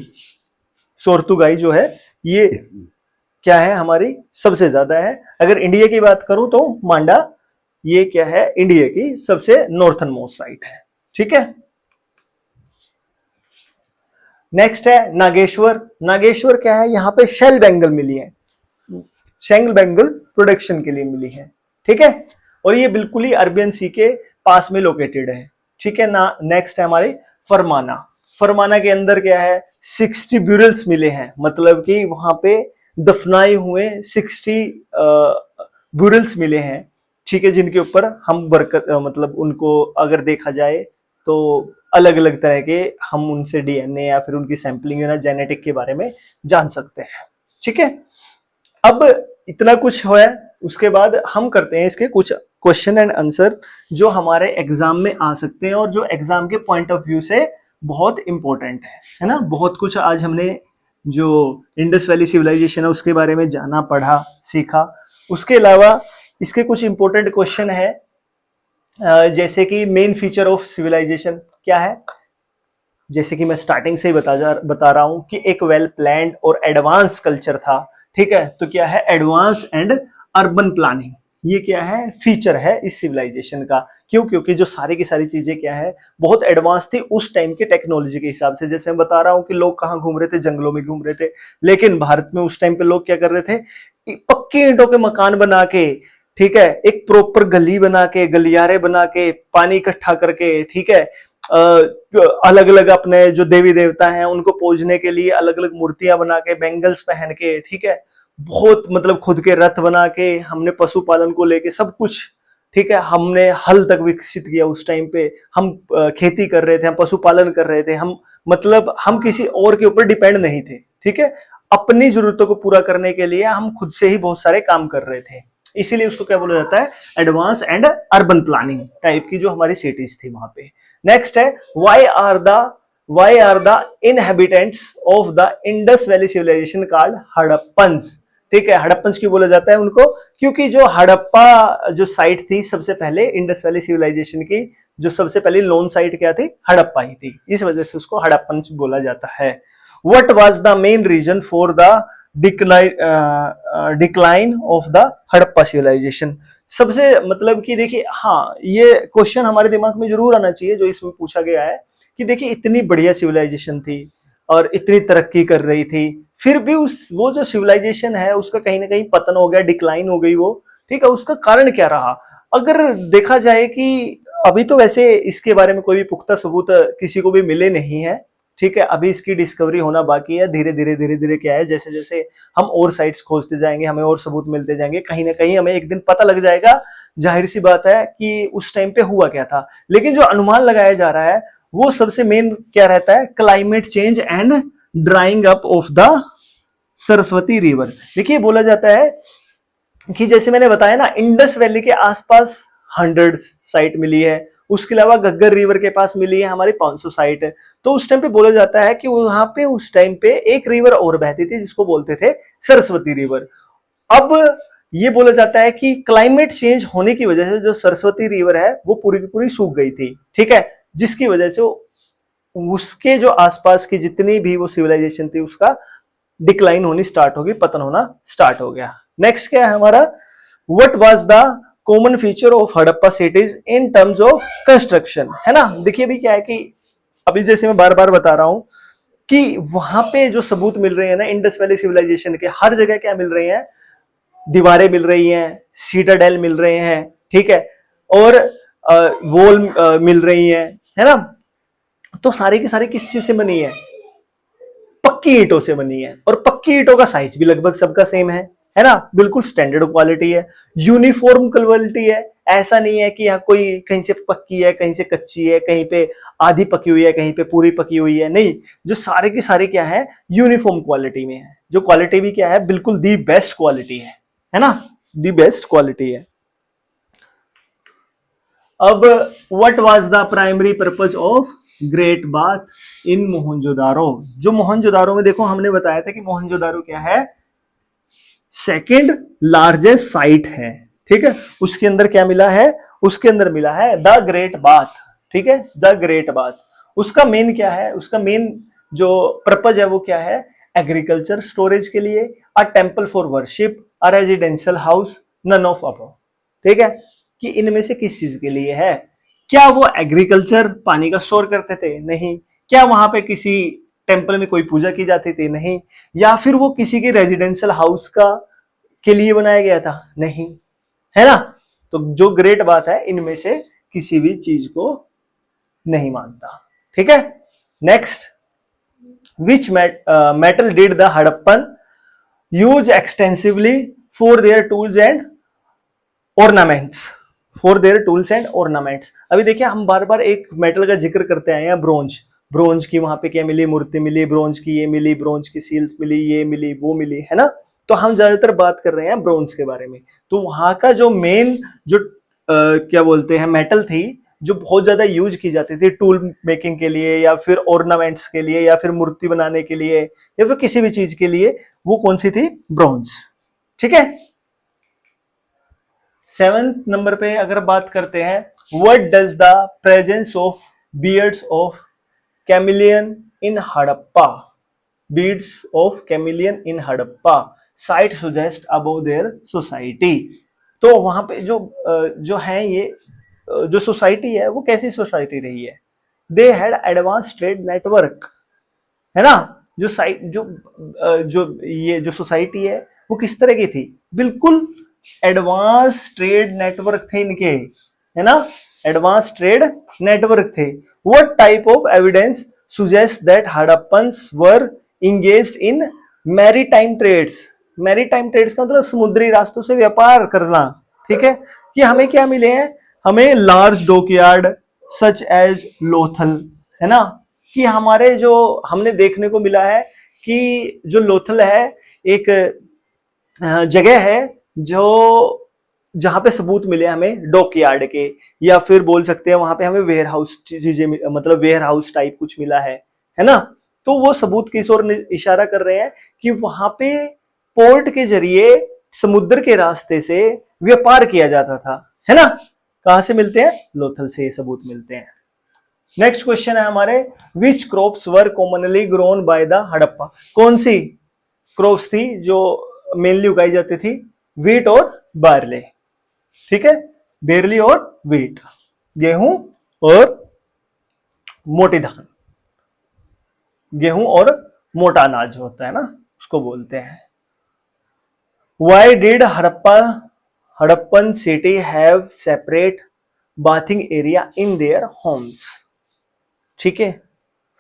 सोरतुगाई जो है ये क्या है, हमारी सबसे ज्यादा है। अगर इंडिया की बात करूं तो मांडा, ये क्या है, इंडिया की सबसे नॉर्थन मोस्ट साइट है। ठीक है, नेक्स्ट है नागेश्वर। नागेश्वर क्या है, यहां पे शेल बेंगल मिली है, शेंगल बेंगल प्रोडक्शन के लिए मिली है। ठीक है, और ये बिल्कुल ही अरबियन सी के पास में लोकेटेड है। ठीक है ना। नेक्स्ट है हमारी फरमाना। फरमाना के अंदर क्या है, 60 ब्यूरल्स मिले हैं, मतलब कि वहां पे दफनाए हुए 60 ब्यूरल्स मिले हैं, ठीक है, जिनके ऊपर हम मतलब उनको अगर देखा जाए तो अलग अलग तरह के हम उनसे डीएनए या फिर उनकी सैंपलिंग या जेनेटिक के बारे में जान सकते हैं। ठीक है, अब इतना कुछ है, उसके बाद हम करते हैं इसके कुछ क्वेश्चन एंड आंसर जो हमारे एग्जाम में आ सकते हैं और जो एग्जाम के पॉइंट ऑफ व्यू से बहुत इंपॉर्टेंट है ना। बहुत कुछ आज हमने जो इंडस वैली सिविलाइजेशन है उसके बारे में जाना, पढ़ा, सीखा। उसके अलावा इसके कुछ इंपॉर्टेंट क्वेश्चन है, जैसे कि मेन फीचर ऑफ सिविलाइजेशन क्या है। जैसे कि मैं स्टार्टिंग से ही बता रहा हूं कि एक वेल प्लान्ड और एडवांस कल्चर था। ठीक है, तो क्या है एडवांस एंड अर्बन प्लानिंग, ये क्या है फीचर है इस सिविलाइजेशन का। क्यों? क्योंकि जो सारी की सारी चीजें क्या है बहुत एडवांस थी उस टाइम के टेक्नोलॉजी के हिसाब से। जैसे मैं बता रहा हूं कि लोग कहाँ घूम रहे थे, जंगलों में घूम रहे थे, लेकिन भारत में उस टाइम पे लोग क्या कर रहे थे, पक्के ईंटों के मकान बना के, ठीक है, एक प्रॉपर गली बना के, गलियारे बना के, पानी इकट्ठा करके, ठीक है, अलग अलग अपने जो देवी देवता हैं उनको पूजने के लिए अलग अलग मूर्तियां बना के, बैंगल्स पहन के, ठीक है, बहुत मतलब खुद के रथ बना के, हमने पशुपालन को लेके सब कुछ, ठीक है, हमने हल तक विकसित किया उस टाइम पे। हम खेती कर रहे थे, हम पशुपालन कर रहे थे, हम मतलब हम किसी और के ऊपर डिपेंड नहीं थे। ठीक है, अपनी जरूरतों को पूरा करने के लिए हम खुद से ही बहुत सारे काम कर रहे थे, इसीलिए उसको क्या बोला जाता है advance and urban planning type की जो हमारी सिटीज थी वहां पे। नेक्स्ट है why are the inhabitants of the Indus Valley civilization called Harappans. ठीक है, हड़प्पन्स क्यों बोला जाता है उनको? क्योंकि जो हड़प्पा जो साइट थी सबसे पहले इंडस वैली सिविलाइजेशन की, जो सबसे पहली लोन साइट क्या थी, हड़प्पा ही थी, इस वजह से उसको हड़प्पन्स बोला जाता है। What was the main reason for the decline of the Harappa civilisation? सबसे मतलब कि देखिए, हाँ ये क्वेश्चन हमारे दिमाग में जरूर आना चाहिए जो इसमें पूछा गया है कि देखिए इतनी बढ़िया सिविलाइजेशन थी और इतनी तरक्की कर रही थी, फिर भी उस वो जो सिविलाइजेशन है उसका कहीं ना कहीं पतन हो गया, डिक्लाइन हो गई वो। ठीक है, उसका कारण क्या रहा? अगर देखा जाए कि अभी तो वैसे इसके बारे में कोई भी पुख्ता सबूत किसी को भी मिले नहीं है। ठीक है, अभी इसकी डिस्कवरी होना बाकी है, धीरे धीरे क्या है, जैसे जैसे हम और साइट्स खोजते जाएंगे हमें और सबूत मिलते जाएंगे, कहीं ना कहीं हमें एक दिन पता लग जाएगा। जाहिर सी बात है कि उस टाइम पे हुआ क्या था। लेकिन जो अनुमान लगाया जा रहा है वो सबसे मेन क्या रहता है, climate change and drawing up of the Saraswati river. देखिए बोला जाता है कि जैसे मैंने बताया ना इंडस वैली के आसपास 100 साइट मिली है, उसके अलावा घग्गर रिवर के पास मिली है हमारी 500 साइट है। तो उस टाइम पे बोला जाता है कि वहां पे उस टाइम पे एक रिवर और बहती थी जिसको बोलते थे सरस्वती रिवर। अब ये बोला जाता है कि क्लाइमेट चेंज होने की वजह से जो सरस्वती रिवर है वो पूरी की पूरी सूख गई थी। ठीक है, जिसकी वजह से उसके जो आसपास की जितनी भी वो सिविलाइजेशन थी उसका डिक्लाइन होनी स्टार्ट होगी, पतन होना स्टार्ट हो गया। नेक्स्ट क्या है हमारा, what was the common feature of Harappa cities in terms of construction, है ना। देखिए अभी क्या है कि अभी जैसे मैं बार बार बता रहा हूं कि वहां पे जो सबूत मिल रहे हैं ना इंडस वैली सिविलाइजेशन के, हर जगह क्या मिल रहे हैं, दीवारें मिल रही हैं, सीटाडेल मिल रहे हैं, ठीक है, और वॉल मिल रही हैं, है ना। तो सारी की सारी किस चीज से बनी है, पक्की ईंटों से बनी है, और पक्की ईंटों का साइज भी लगभग सबका सेम है ना, बिल्कुल स्टैंडर्ड क्वालिटी है, यूनिफॉर्म क्वालिटी है। ऐसा नहीं है कि यहाँ कोई कहीं से पक्की है, कहीं से कच्ची है, कहीं पे आधी पकी हुई है, कहीं पे पूरी पकी हुई है, नहीं, जो सारे की सारी क्या है यूनिफॉर्म क्वालिटी में है। जो क्वालिटी भी क्या है, बिल्कुल दी बेस्ट क्वालिटी है ना, दी बेस्ट क्वालिटी है। अब what was the primary purpose of great bath in Mohenjodaro? जो मोहनजोदारो में देखो हमने बताया था कि मोहनजोदारो क्या है, सेकंड लार्जेस्ट साइट है। ठीक है, उसके अंदर क्या मिला है, उसके अंदर मिला है द ग्रेट बाथ। ठीक है, द ग्रेट बाथ। उसका मेन क्या है, उसका मेन जो पर्पज है वो क्या है, एग्रीकल्चर स्टोरेज के लिए, a temple for worship, a residential house, none of above. ठीक है, कि इनमें से किस चीज के लिए है? क्या वो एग्रीकल्चर पानी का स्टोर करते थे? नहीं। क्या वहां पे किसी टेम्पल में कोई पूजा की जाती थी? नहीं। या फिर वो किसी के रेजिडेंशियल हाउस का के लिए बनाया गया था? नहीं, है ना। तो जो ग्रेट बात है इनमें से किसी भी चीज को नहीं मानता। ठीक है, next, which metal did the Harappan use extensively for their tools and ornaments, for their tools and ornaments. अभी देखिए हम बार बार एक मेटल का जिक्र करते आए हैं, ब्रोंज। ब्रोंज की वहां पे क्या मिली, मूर्ति मिली, ब्रोंज की ये मिली, ब्रोंज की सील्स मिली, ये मिली, वो मिली, है ना। तो हम ज्यादातर बात कर रहे हैं ब्रोंज के बारे में। तो वहां का जो मेन जो क्या बोलते हैं मेटल थी, जो बहुत ज्यादा यूज की जाती थी टूल मेकिंग के लिए, या फिर ऑर्नामेंट्स के लिए, या फिर मूर्ति बनाने के लिए, या फिर किसी भी चीज के लिए, वो कौन सी थी, ब्रोंज। ठीक है। 7th नंबर पे अगर बात करते हैं, what does the presence of beads of carnelian in Harappa, beads of carnelian in Harappa site suggest about their society. तो वहां पे जो है ये जो सोसाइटी है वो कैसी सोसाइटी रही है, they had advance trade network, है ना। जो साइट जो ये जो सोसाइटी है वो किस तरह की थी, बिल्कुल एडवांस ट्रेड नेटवर्क थे इनके, है ना, एडवांस ट्रेड नेटवर्क थे। What type of evidence suggest that Harappans were engaged in maritime trades. Maritime trades का मतलब समुद्री रास्तों से व्यापार करना। ठीक है, कि हमें क्या मिले हैं, हमें large dockyard such as Lothal, है ना, कि हमारे जो हमने देखने को मिला है कि जो लोथल है एक जगह है जो जहां पे सबूत मिले हमें डॉकयार्ड के, या फिर बोल सकते हैं वहां पे हमें वेयर हाउस चीजें, मतलब वेयर हाउस टाइप कुछ मिला है ना। तो वो सबूत किस ओर इशारा कर रहे हैं कि वहां पे पोर्ट के जरिए समुद्र के रास्ते से व्यापार किया जाता था, है ना। कहां से मिलते हैं, लोथल से ये सबूत मिलते हैं। नेक्स्ट क्वेश्चन है हमारे, which crops were commonly grown by the Harappa. कौन सी क्रॉप्स थी जो मेनली उगाई जाती थी, वीट और बार्ले। ठीक है, बेरली और वीट, गेहूं और मोटी धान, गेहूं और मोटा अनाज जो होता है ना उसको बोलते हैं। Why did Harappan city have separate bathing area in their homes. ठीक है,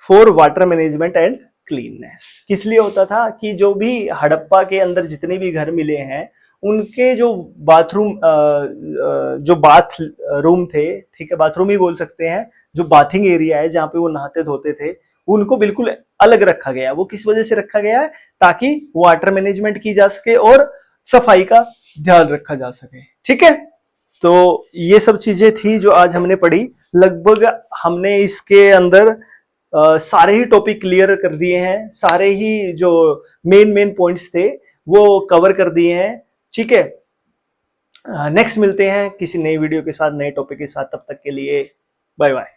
for water management and cleanness. किस लिए होता था कि जो भी हड़प्पा के अंदर जितने भी घर मिले हैं उनके जो बाथरूम जो बाथ रूम थे, ठीक है, बाथरूम ही बोल सकते हैं, जो बाथिंग एरिया है जहां पे वो नहाते धोते थे, उनको बिल्कुल अलग रखा गया। वो किस वजह से रखा गया है, ताकि वाटर मैनेजमेंट की जा सके और सफाई का ध्यान रखा जा सके। ठीक है, तो ये सब चीजें थी जो आज हमने पढ़ी। लगभग हमने इसके अंदर सारे ही टॉपिक क्लियर कर दिए हैं, सारे ही जो मेन मेन पॉइंट्स थे वो कवर कर दिए हैं। ठीक है, नेक्स्ट मिलते हैं किसी नई वीडियो के साथ, नए टॉपिक के साथ। तब तक के लिए बाय बाय।